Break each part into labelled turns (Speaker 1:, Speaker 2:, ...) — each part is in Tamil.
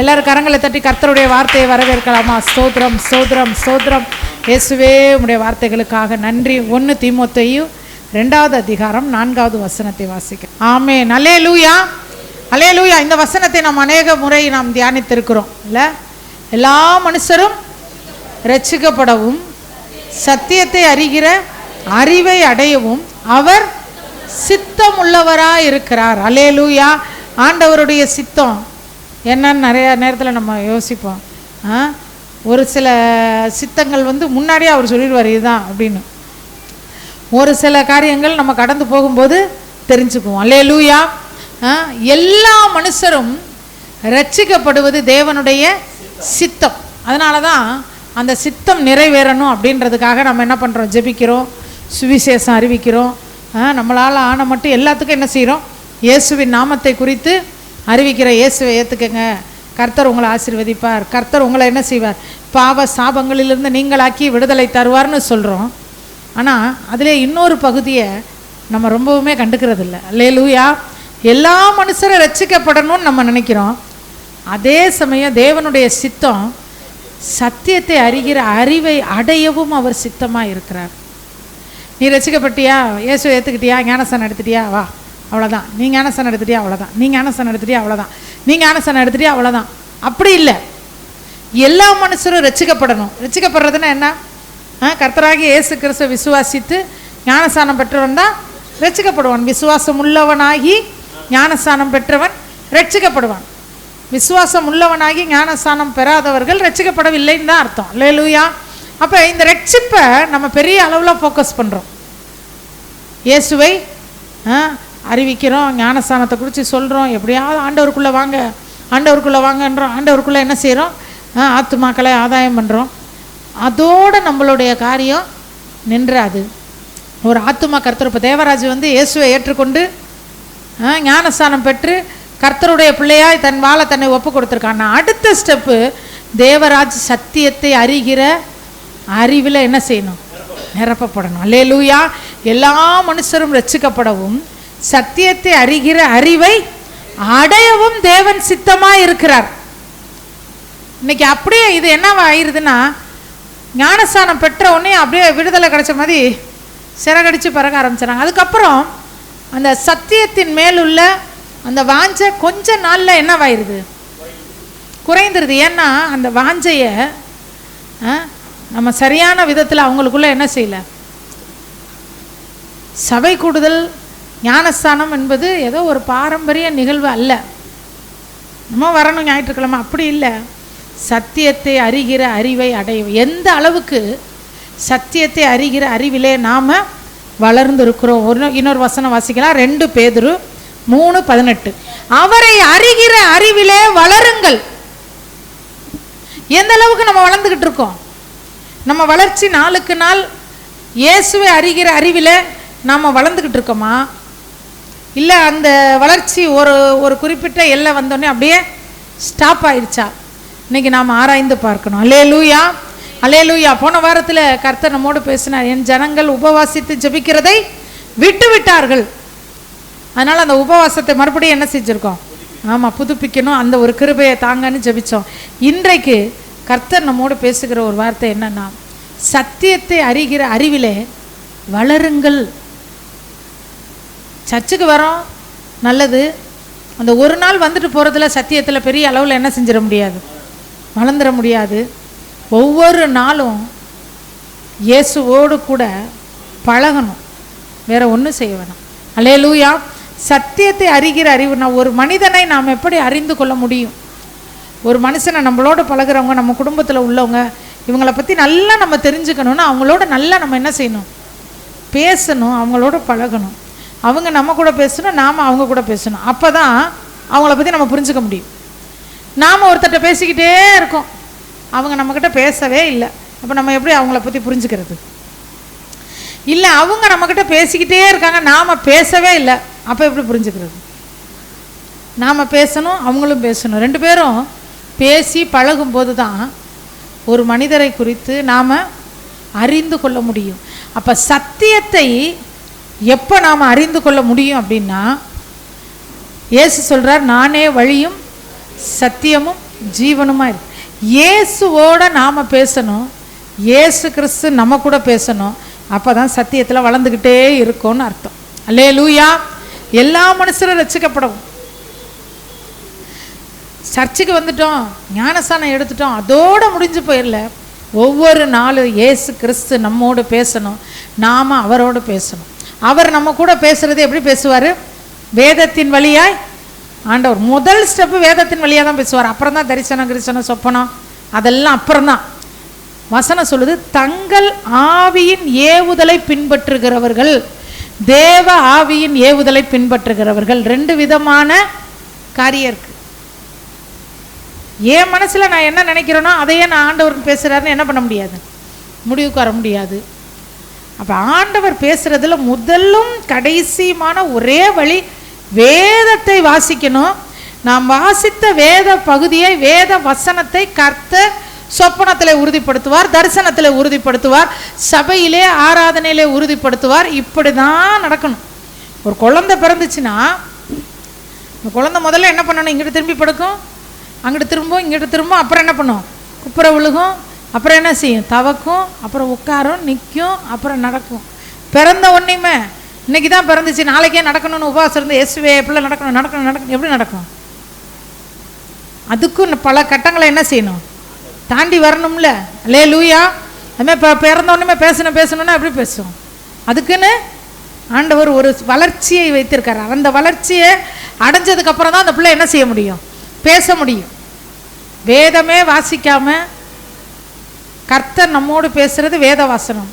Speaker 1: எல்லாரும் கரங்களை தட்டி கர்த்தருடைய வார்த்தையை வரவேற்கலாமா? ஸ்தோத்திரம் ஸ்தோத்திரம் ஸ்தோத்திரம். இயேசுவே உம்முடைய வார்த்தைகளுக்காக நன்றி. 1 தீமோத்தேயு 2வது அதிகாரம் 4வது வசனத்தை வாசிக்க. ஆமென். அல்லேலூயா அல்லேலூயா. இந்த வசனத்தை நாம் அநேக முறை நாம் தியானித்திருக்கிறோம் இல்லை? எல்லா மனுஷரும் ரட்சிக்கப்படவும் சத்தியத்தை அறிகிற அறிவை அடையவும் அவர் சித்தம் உள்ளவராக இருக்கிறார். அல்லேலூயா. ஆண்டவருடைய சித்தம் என்னன்னு நிறைய நேரத்தில் நம்ம யோசிப்போம். ஒரு சில சித்தங்கள் முன்னாடியே அவர் சொல்லிடுவார் இதுதான் அப்படின்னு. ஒரு சில காரியங்கள் நம்ம கடந்து போகும்போது தெரிஞ்சுக்குவோம். அல்லேலூயா. எல்லா மனுஷரும் ரட்சிக்கப்படுவது தேவனுடைய சித்தம். அதனால தான் அந்த சித்தம் நிறைவேறணும் அப்படின்றதுக்காக நம்ம என்ன பண்ணுறோம்? ஜெபிக்கிறோம், சுவிசேஷம் அறிவிக்கிறோம். நம்மளால் ஆன மட்டும் எல்லாத்துக்கும் என்ன செய்கிறோம்? இயேசுவின் நாமத்தை குறித்து அறிவிக்கிற. இயேசுவை ஏற்றுக்கங்க, கர்த்தர் உங்களை ஆசீர்வதிப்பார், கர்த்தர் உங்களை என்ன செய்வார்? பாவ சாபங்களிலிருந்து நீங்களாக்கி விடுதலை தருவார்னு சொல்கிறோம். ஆனால் அதில் இன்னொரு பகுதியை நம்ம ரொம்பவுமே கண்டுக்கிறது இல்லை. அல்லேலூயா. எல்லா மனுஷரும் ரட்சிக்கப்படணும்னு நம்ம நினைக்கிறோம். அதே சமயம் தேவனுடைய சித்தம் சத்தியத்தை அறிகிற அறிவை அடையவும் அவர் சித்தமாக இருக்கிறார். நீ ரட்சிக்கப்பட்டியா? இயேசுவை ஏற்றுக்கிட்டியா? ஞானஸ்நானம் எடுத்துட்டியா? வா, அவ்வளோதான். நீ ஞானஸ்நானம் எடுத்துட்டியா? அவ்வளோதான். நீ ஞானஸ்நானம் எடுத்துட்டியா? அவ்வளோதான். நீ ஞானஸ்நானம் எடுத்துட்டியா? அவ்வளோதான். அப்படி இல்லை. எல்லா மனுஷரும் ரட்சிக்கப்படணும். ரட்சிக்கப்படுறதுன்னா என்ன? கர்த்தராகி இயேசு கிறிஸ்துவை விசுவாசித்து ஞானஸ்நானம் பெற்றவன் தான் ரட்சிக்கப்படுவான். விசுவாசம் உள்ளவனாகி ஞானஸ்நானம் பெற்றவன் ரட்சிக்கப்படுவான். விசுவாசம் உள்ளவனாகி ஞானஸ்நானம் பெறாதவர்கள் ரட்சிக்கப்படவில்லைன்னு தான் அர்த்தம். அல்லேலூயா. அப்போ இந்த ரட்சிப்பை நம்ம பெரிய அளவில் ஃபோக்கஸ் பண்ணுறோம். இயேசுவை அறிவிக்கிறோம், ஞானஸ்நானத்தை குறித்து சொல்கிறோம், எப்படியாவது ஆண்டவருக்குள்ளே வாங்க ஆண்டவருக்குள்ளே வாங்கன்றோம். ஆண்டவருக்குள்ளே என்ன செய்கிறோம்? ஆத்துமாக்களை ஆதாயம் பண்ணுறோம். அதோடு நம்மளுடைய காரியம் நின்றாது. ஒரு ஆத்துமா கர்த்தர் இப்போ தேவராஜ் இயேசுவை ஏற்றுக்கொண்டு ஞானஸ்நானம் பெற்று கர்த்தருடைய பிள்ளையாய் தன் வாழை தன்னை ஒப்பு கொடுத்துருக்கான். அடுத்த ஸ்டெப்பு தேவராஜ் சத்தியத்தை அறிகிற அறிவில் என்ன செய்யணும்? நிரப்பப்படணும். அல்லேலூயா. எல்லா மனுஷரும் ரட்சிக்கப்படவும் சத்தியத்தை அறிகிற அறிவை அடையவும் தேவன் சித்தமாக இருக்கிறார். இன்னைக்கு அப்படியே இது என்னவா ஆயிடுதுன்னா, ஞானஸ்நானம் பெற்ற உடனே அப்படியே விடுதலை கிடைச்ச மாதிரி சிறகடிச்சு பறக்க ஆரம்பிச்சிடறாங்க. அதுக்கப்புறம் அந்த சத்தியத்தின் மேலுள்ள அந்த வாஞ்சை கொஞ்ச நாளில் என்னவாயிருது? குறைந்துருது. ஏன்னா அந்த வாஞ்சையை நம்ம சரியான விதத்தில் அவங்களுக்குள்ள என்ன செய்யலை? சபை கூடுதல் ஞானஸ்தானம் என்பது ஏதோ ஒரு பாரம்பரிய நிகழ்வு அல்ல. நம்ம வரணும் ஞாயிற்றுக்கிழமை, அப்படி இல்லை. சத்தியத்தை அறிகிற அறிவை அடைய எந்த அளவுக்கு சத்தியத்தை அறிகிற அறிவிலே நாம் வளர்ந்துருக்கிறோம். இன்னொரு வசனம் வாசிக்கலாம். 2 பேதுரு 3:18. அவரை அறிகிற அறிவிலே வளருங்கள். எந்த அளவுக்கு நம்ம வளர்ந்துக்கிட்டு இருக்கோம்? நம்ம வளர்ச்சி நாளுக்கு நாள் இயேசுவை அறிகிற அறிவில் நாம் வளர்ந்துக்கிட்டு இருக்கோமா? இல்லை அந்த வளர்ச்சி ஒரு குறிப்பிட்ட எல்லை வந்தோடனே அப்படியே ஸ்டாப் ஆயிடுச்சா? இன்னைக்கு நாம் ஆராய்ந்து பார்க்கணும். அல்லேலூயா அல்லேலூயா. போன வாரத்தில் கர்த்தர் நம்மோடு பேசினார். என் ஜனங்கள் உபவாசித்து ஜெபிக்கிறதை விட்டு விட்டார்கள். அதனால் அந்த உபவாசத்தை மறுபடியும் என்ன செஞ்சுருக்கோம்? ஆமாம், புதுப்பிக்கணும். அந்த ஒரு கிருபையை தாங்கன்னு ஜெபித்தோம். இன்றைக்கு கர்த்தர் நம்மோடு பேசுகிற ஒரு வார்த்தை என்னன்னா, சத்தியத்தை அறிகிற அறிவிலே வளருங்கள். சர்ச்சுக்கு வரோம், நல்லது. அந்த ஒரு நாள் வந்துட்டு போகிறதுல சத்தியத்தில் பெரிய அளவில் என்ன செஞ்சிட முடியாது? வளர்ந்துட முடியாது. ஒவ்வொரு நாளும் இயேசுவோடு கூட பழகணும், வேற ஒன்றும் செய்ய வேணாம். அல்லேலூயா. சத்தியத்தை அறிகிற அறிவு. ஒரு மனிதனை நாம் எப்படி அறிந்து கொள்ள முடியும்? ஒரு மனுஷனை நம்மளோட பழகிறவங்க, நம்ம குடும்பத்தில் உள்ளவங்க, இவங்களை பற்றி நல்லா நம்ம தெரிஞ்சுக்கணுன்னா அவங்களோட நல்லா நம்ம என்ன செய்யணும்? பேசணும், அவங்களோட பழகணும். அவங்க நம்ம கூட பேசணும், நாம் அவங்க கூட பேசணும். அப்போ தான் அவங்கள பற்றி நம்ம புரிஞ்சுக்க முடியும். நாம் ஒருத்தட்ட பேசிக்கிட்டே இருக்கோம், அவங்க நம்மக்கிட்ட பேசவே இல்லை. அப்போ நம்ம எப்படி அவங்கள பற்றி புரிஞ்சுக்கிறது? இல்லை, அவங்க நம்மக்கிட்ட பேசிக்கிட்டே இருக்காங்க, நாம் பேசவே இல்லை. அப்போ எப்படி புரிஞ்சுக்கிறது? நாம் பேசணும், அவங்களும் பேசணும். 2 பேரும் பேசி பழகும்போது தான் ஒரு மனிதரை குறித்து நாம் அறிந்து கொள்ள முடியும். அப்போ சத்தியத்தை எப்போ நாம் அறிந்து கொள்ள முடியும் அப்படின்னா, இயேசு சொல்கிறார், நானே வழியும் சத்தியமும் ஜீவனுமா இருக்கு. இயேசுவோட நாம் பேசணும், இயேசு கிறிஸ்து நம்ம கூட பேசணும். அப்போ தான் சத்தியத்தில் வளர்ந்துக்கிட்டே இருக்கும்னு அர்த்தம். அல்லேலூயா. எல்லா மனுஷரும் ரட்சிக்கப்படும். சர்ச்சுக்கு வந்துட்டோம், ஞானஸ்தானம் எடுத்துட்டோம், அதோடு முடிஞ்சு போயிடல. ஒவ்வொரு நாளும் இயேசு கிறிஸ்து நம்மோடு பேசணும், நாம் அவரோடு பேசணும். அவர் நம்ம கூட பேசுகிறது எப்படி பேசுவார்? வேதத்தின் வழியாய். ஆண்டவர் முதல் ஸ்டெப்பு வேதத்தின் வழியாக தான் பேசுவார். அப்புறம் தான் தரிசனம் கிரிசனம் சொப்பனம் அதெல்லாம் அப்புறம்தான். வசனம் சொல்லுது, தங்கள் ஆவியின் ஏவுதலை பின்பற்றுகிறவர்கள், தேவ ஆவியின் ஏவுதலை பின்பற்றுகிறவர்கள். ரெண்டு விதமான காரியம் இருக்கு. என் மனசில் நான் என்ன நினைக்கிறேனோ அதையே நான் ஆண்டவருக்கு பேசுகிறாருன்னு என்ன பண்ண முடியாது, முடிவுக்கு வர முடியாது. அப்போ ஆண்டவர் பேசுகிறதுல முதலும் கடைசியுமான ஒரே வழி வேதத்தை வாசிக்கணும். நாம் வாசித்த வேத பகுதியை, வேத வசனத்தை கர்த்தர் சொப்பனத்தில் உறுதிப்படுத்துவார், தரிசனத்தில் உறுதிப்படுத்துவார், சபையிலே ஆராதனையிலே உறுதிப்படுத்துவார். இப்படி தான் நடக்கணும். ஒரு குழந்தை பிறந்துச்சுன்னா இந்த குழந்தை முதல்ல என்ன பண்ணணும்? இங்கிட்டு திரும்பி படுக்கும், அங்கிட்டு திரும்பும், இங்கிட்டு திரும்பும், அப்புறம் என்ன பண்ணும்? குப்புற விழுகும், அப்புறம் என்ன செய்யும்? தவக்கும், அப்புறம் உட்காரும், நிற்கும், அப்புறம் நடக்கும். பிறந்த ஒன்றையுமே இன்னைக்கு தான் பிறந்துச்சு, நாளைக்கே நடக்கணும்னு உபவாசம் இருந்து இயேசுவே பிள்ளை நடக்கணும் நடக்கணும் நடக்கணும், எப்படி நடக்கும்? அதுக்கும் பல கட்டங்களை என்ன செய்யணும்? தாண்டி வரணும்ல. அல்லேலூயா. அதுமாதிரி பிறந்த ஒன்றுமே பேசணும்னா எப்படி பேசும்? அதுக்குன்னு ஆண்டவர் ஒரு வளர்ச்சியை வைத்திருக்காரு. அந்த வளர்ச்சியை அடைஞ்சதுக்கப்புறம் தான் அந்த பிள்ளை என்ன செய்ய முடியும்? பேச முடியும். வேதமே வாசிக்காம கர்த்தர் நம்மோடு பேசுறது வேத வாசனம்,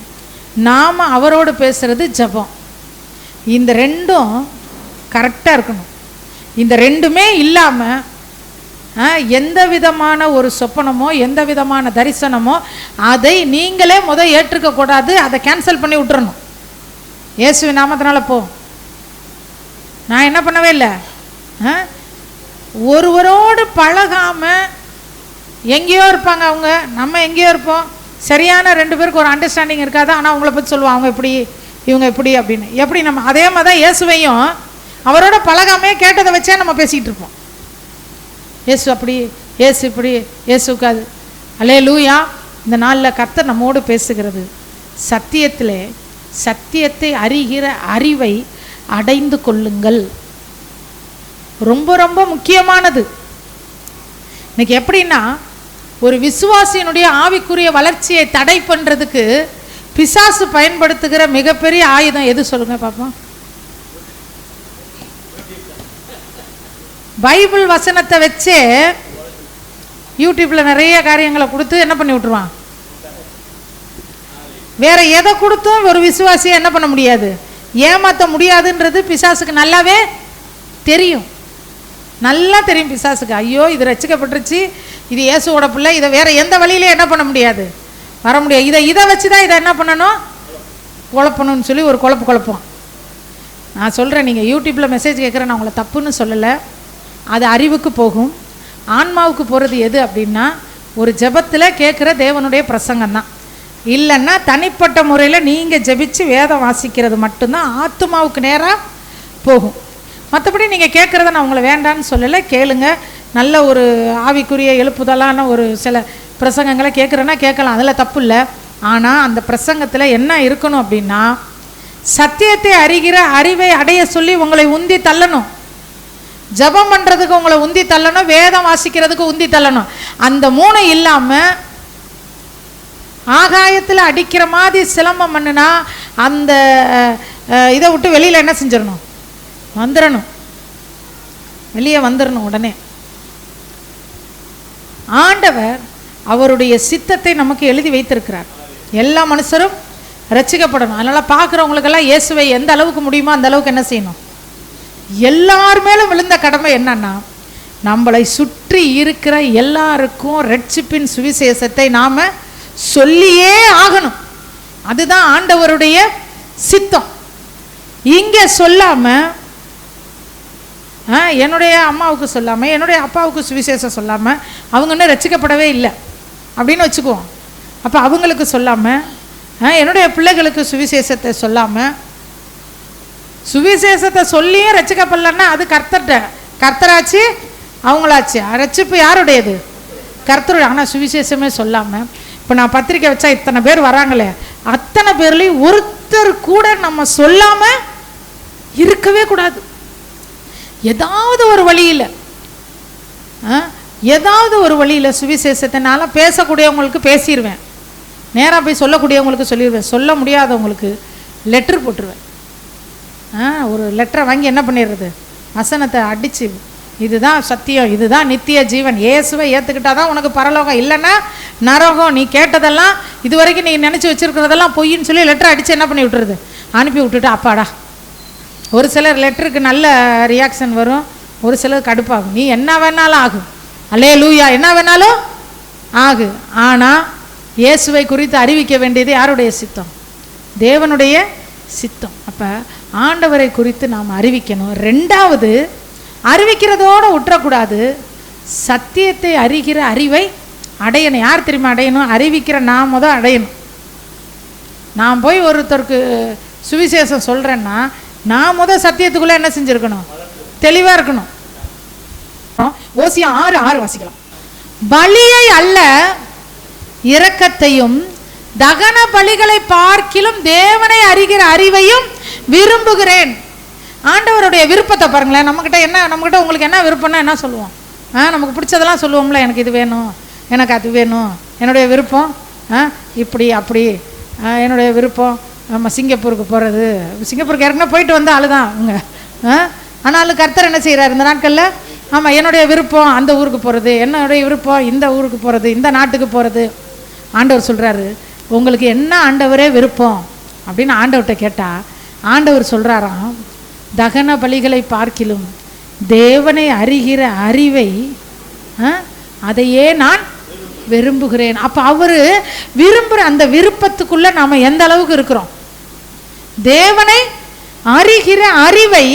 Speaker 1: நாம் அவரோடு பேசுறது ஜபம். இந்த ரெண்டும் கரெக்டாக இருக்கணும். இந்த ரெண்டுமே இல்லாமல் எந்த விதமான ஒரு சொப்பனமோ எந்த விதமான தரிசனமோ அதை நீங்களே ஏற்றுக்கக்கூடாது. அதை கேன்சல் பண்ணி விட்டுறணும். இயேசுவின் நாமத்தினால போ. நான் என்ன பண்ணவே இல்லை, ஒருவரோடு பழகாமல் எங்கேயோ இருப்பாங்க அவங்க, நம்ம எங்கேயோ இருப்போம். சரியான ரெண்டு பேருக்கு ஒரு அண்டர்ஸ்டாண்டிங் இருக்காது. ஆனால் அவங்கள பற்றி சொல்லுவோம், அவங்க இப்படி இவங்க இப்படி அப்படின்னு. எப்படி நம்ம அதே மாதிரி தான் இயேசுவையும் அவரோட பழகாமே கேட்டதை வச்சே நம்ம பேசிக்கிட்டு இருப்போம். இயேசு அப்படி, இயேசு இப்படி, இயேசுக்கு அது. அல்லேலூயா. இந்த நாளில் கர்த்தர் நம்மோடு பேசுகிறது. சத்தியத்திலே சத்தியத்தை அறிகிற அறிவை அடைந்து கொள்ளுங்கள். ரொம்ப ரொம்ப முக்கியமானது. இன்னைக்கு எப்படின்னா, ஒரு விசுவாசியினுடைய ஆவிக்குரிய வளர்ச்சியை தடை பண்ணுறதுக்கு பிசாசு பயன்படுத்துகிற மிகப்பெரிய ஆயுதம் எது சொல்லுங்க பாப்போம்? பைபிள் வசனத்தை வச்சே யூடியூப்ல நிறைய காரியங்களை கொடுத்து என்ன பண்ணி விட்டுருவான். வேற எதை கொடுத்தும் ஒரு விசுவாசியை என்ன பண்ண முடியாது, ஏமாற்ற முடியாதுன்றது பிசாசுக்கு நல்லாவே தெரியும். நல்லா தெரியும் பிசாசுக்கு. ஐயோ இது ரட்சிக்கப்பட்டுருச்சு, இது இயேசுவோட பிள்ளை, இதை வேற எந்த வழியிலையும் என்ன பண்ண முடியாது, வர முடியாது. இதை வச்சு தான் இதை என்ன பண்ணணும், குழப்பணும்னு சொல்லி ஒரு குழப்பம். நான் சொல்கிறேன், நீங்கள் யூடியூப்பில் மெசேஜ் கேட்குறேன், நான் உங்களை தப்புன்னு சொல்லலை. அது அறிவுக்கு போகும். ஆன்மாவுக்கு போகிறது எது அப்படின்னா, ஒரு ஜெபத்தில் கேட்குற தேவனுடைய பிரசங்கம் தான். இல்லைன்னா தனிப்பட்ட முறையில் நீங்கள் ஜெபிச்சு வேதம் வாசிக்கிறது மட்டும்தான் ஆத்துமாவுக்கு நேராக போகும். மற்றபடி நீங்கள் கேட்குறத நான் உங்களை வேண்டான்னு சொல்லலை, கேளுங்க. நல்ல ஒரு ஆவிக்குரிய எழுப்புதலான ஒரு சில பிரசங்கங்களை கேட்குறேன்னா கேட்கலாம், அதில் தப்பு இல்லை. ஆனால் அந்த பிரசங்கத்தில் என்ன இருக்கணும் அப்படின்னா, சத்தியத்தை அறிகிற அறிவை அடைய சொல்லி உங்களை உந்தி தள்ளணும். ஜபம் பண்ணுறதுக்கு உங்களை உந்தி தள்ளணும், வேதம் வாசிக்கிறதுக்கு உந்தி தள்ளணும். அந்த மூணு இல்லாமல் ஆகாயத்தில் அடிக்கிற மாதிரி சிலம்பம் பண்ணுனா அந்த இதை விட்டு வெளியில் என்ன செஞ்சிடணும், வந்துடணும், வெளியே வந்துடணும். உடனே ஆண்டவர் அவருடைய சித்தத்தை நமக்கு எழுதி வைத்திருக்கிறார். எல்லா மனுஷரும் ரட்சிக்கப்படணும். அதனால் பார்க்குறவங்களுக்கெல்லாம் இயேசுவை எந்த அளவுக்கு முடியுமோ அந்த அளவுக்கு என்ன செய்யணும். எல்லார் மேலும் விழுந்த கடமை என்னன்னா, நம்மளை சுற்றி இருக்கிற எல்லாருக்கும் ரட்சிப்பின் சுவிசேஷத்தை நாம் சொல்லியே ஆகணும். அதுதான் ஆண்டவருடைய சித்தம். இங்கே சொல்லாமல், என்னுடைய அம்மாவுக்கு சொல்லாமல் என்னுடைய அப்பாவுக்கு சுவிசேஷம் சொல்லாமல் அவங்க இன்னும் ரட்சிக்கப்படவே இல்லை அப்படின்னு வச்சுக்குவோம். அப்போ அவங்களுக்கு சொல்லாமல், என்னுடைய பிள்ளைகளுக்கு சுவிசேஷத்தை சொல்லாமல், சுவிசேஷத்தை சொல்லியும் ரட்சிக்கப்படலன்னா அது கர்த்தராச்சு அவங்களாச்சு. ரட்சிப்பு யாருடையது? கர்த்தருடைய. ஆனால் சுவிசேஷமே சொல்லாமல் இப்போ நான் பத்திரிக்கை வச்சா இத்தனை பேர் வராங்களே, அத்தனை பேர்லேயும் ஒருத்தர் கூட நம்ம சொல்லாமல் இருக்கவே கூடாது. ஏதாவது ஒரு வழியில் சுவிசேஷத்தினால பேசக்கூடியவங்களுக்கு பேசிடுவேன், நேராக போய் சொல்லக்கூடியவங்களுக்கு சொல்லிடுவேன், சொல்ல முடியாதவங்களுக்கு லெட்டர் போட்டுருவேன். ஒரு லெட்டரை வாங்கி என்ன பண்ணிடுறது, வசனத்தை அடித்து இதுதான் சத்தியம், இதுதான் நித்திய ஜீவன், இயேசுவை ஏற்றுக்கிட்டா தான் உனக்கு பரலோகம், இல்லைன்னா நரகம், நீ கேட்டதெல்லாம் இது வரைக்கும் நீ நினச்சி வச்சுருக்கிறதெல்லாம் பொய்ன்னு சொல்லி லெட்டர் அடித்து என்ன பண்ணி விட்டுறது, அனுப்பி விட்டுட்டு அப்பாடா. ஒரு சிலர் லெட்டருக்கு நல்ல ரியாக்ஷன் வரும், ஒரு சிலர் கடுப்பாகும். நீ என்ன வேணாலும் ஆகும், அல்லேலூயா, என்ன வேணாலும் ஆகு. ஆனால் இயேசுவை குறித்து அறிவிக்க வேண்டியது யாருடைய சித்தம்? தேவனுடைய சித்தம். அப்போ ஆண்டவரை குறித்து நாம் அறிவிக்கணும். ரெண்டாவது, அறிவிக்கிறதோடு விட்டுறக்கூடாது, சத்தியத்தை அறிகிற அறிவை அடையணும். யார் தெரியுமா அடையணும்? அறிவிக்கிற நாம் தான் அடையணும். நான் போய் ஒருத்தருக்கு சுவிசேஷம் சொல்கிறேன்னா நான் சத்தியத்துக்குள்ளே என்ன செஞ்சுருக்கணும்? தெளிவாக இருக்கணும். ஓசியா 6:6 வாசிக்கலாம். பலியை அல்ல இரக்கத்தையும் தகன பலிகளை பார்க்கிலும் தேவனை அறிகிற அறிவையும் விரும்புகிறேன். ஆண்டவருடைய விருப்பத்தை பாருங்களேன். நம்மக்கிட்ட உங்களுக்கு என்ன விருப்பம்னா என்ன சொல்லுவோம்? நமக்கு பிடிச்சதெல்லாம் சொல்லுவோம்ல, எனக்கு இது வேணும், எனக்கு அது வேணும், என்னுடைய விருப்பம் இப்படி அப்படி, என்னுடைய விருப்பம் நம்ம சிங்கப்பூருக்கு போகிறது. சிங்கப்பூருக்கு ஏற்கனவே போயிட்டு வந்த ஆள் தான் அவங்க. ஆனாலும் கர்த்தர் என்ன செய்கிறார் இந்த நாட்களில்? ஆமாம், என்னுடைய விருப்பம் அந்த ஊருக்கு போகிறது, என்னுடைய விருப்பம் இந்த ஊருக்கு போகிறது, இந்த நாட்டுக்கு போகிறது. ஆண்டவர் சொல்கிறாரு, உங்களுக்கு என்ன ஆண்டவரே விருப்பம் அப்படின்னு ஆண்டவர்கிட்ட கேட்டால் ஆண்டவர் சொல்கிறாராம், தகன பலிகளை பார்க்கிலும் தேவனை அறிகிற அறிவை அதையே நான் விரும்புகிறேன். அப்போ அவர் விரும்புகிற அந்த விருப்பத்துக்குள்ளே நாம் எந்த அளவுக்கு இருக்கிறோம்? தேவனை அறிகிற அறிவை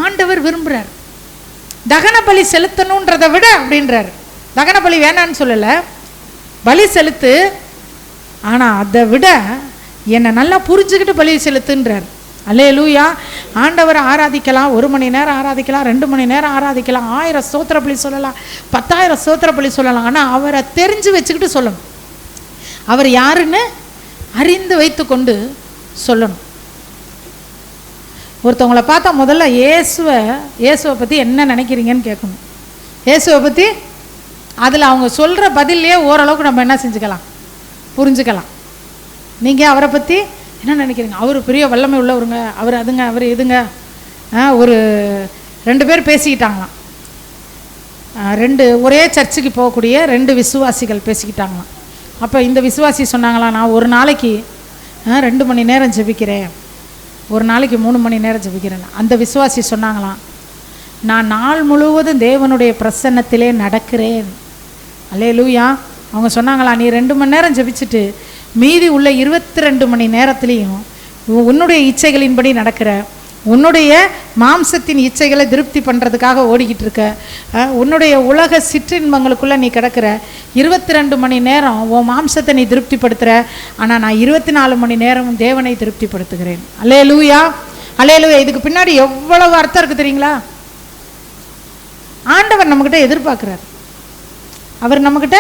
Speaker 1: ஆண்டவர் விரும்புகிறார். தகன பலி செலுத்தணுன்றதை விட அப்படின்றார். தகன பலி வேணான்னு சொல்லலை, பலி செலுத்து, ஆனால் அதை விட என்னை நல்லா புரிஞ்சுக்கிட்டு பலி செலுத்துன்றார். அல்லேலூயா. ஆண்டவரை ஆராதிக்கலாம், 1 மணி நேரம் ஆராதிக்கலாம், 2 மணி நேரம் ஆராதிக்கலாம், 1000 ஸ்தோத்திர பலி சொல்லலாம், 10,000 ஸ்தோத்திர பலி சொல்லலாம். ஆனால் அவரை தெரிஞ்சு வச்சுக்கிட்டு சொல்லணும். அவர் யாருன்னு அறிந்து வைத்து கொண்டு சொல்லணும். ஒருத்தவங்களை பார்த்தா முதல்ல இயேசுவை பற்றி என்ன நினைக்கிறீங்கன்னு கேட்கணும். இயேசுவை பற்றி அதில் அவங்க சொல்கிற பதிலே ஓரளவுக்கு நம்ம என்ன செஞ்சுக்கலாம், புரிஞ்சுக்கலாம். நீங்கள் அவரை பற்றி என்ன நினைக்கிறீங்க? அவர் பெரிய வல்லமை உள்ளவருங்க, அவர் அதுங்க, அவர் இதுங்க. ஒரு 2 பேர் பேசிக்கிட்டாங்களாம். 2 ஒரே சர்ச்சுக்கு போகக்கூடிய 2 விசுவாசிகள் பேசிக்கிட்டாங்களாம். அப்போ இந்த விசுவாசி சொன்னாங்களாம், நான் ஒரு நாளைக்கு 2 மணி நேரம் ஜெபிக்கிறேன், ஒரு நாளைக்கு 3 மணி நேரம் ஜெபிக்கிறேன். அந்த விசுவாசி சொன்னாங்களாம், நான் நாள் முழுவதும் தேவனுடைய பிரசன்னத்திலே நடக்கிறேன். அல்லேலூயா. அவங்க சொன்னாங்களா, நீ 2 மணி நேரம் ஜெபிச்சுட்டு மீதி உள்ள 22 மணி நேரத்துலேயும் உன்னுடைய இச்சைகளின்படி நடக்கிற, உன்னுடைய மாம்சத்தின் இச்சைகளை திருப்தி பண்ணுறதுக்காக ஓடிக்கிட்டு இருக்க, உன்னுடைய உலக சிற்றின்பங்களுக்குள்ளே நீ கிடக்கிற 22 மணி நேரம் உன் மாம்சத்தை நீ திருப்திப்படுத்துகிற, ஆனால் நான் 24 மணி நேரமும் தேவனை திருப்திப்படுத்துகிறேன். அல்லேலூயா, அல்லேலூயா. இதுக்கு பின்னாடி எவ்வளவு அர்த்தம் இருக்குது தெரியுங்களா? ஆண்டவர் நம்மக்கிட்ட எதிர்பார்க்குறார். அவர் நம்மக்கிட்ட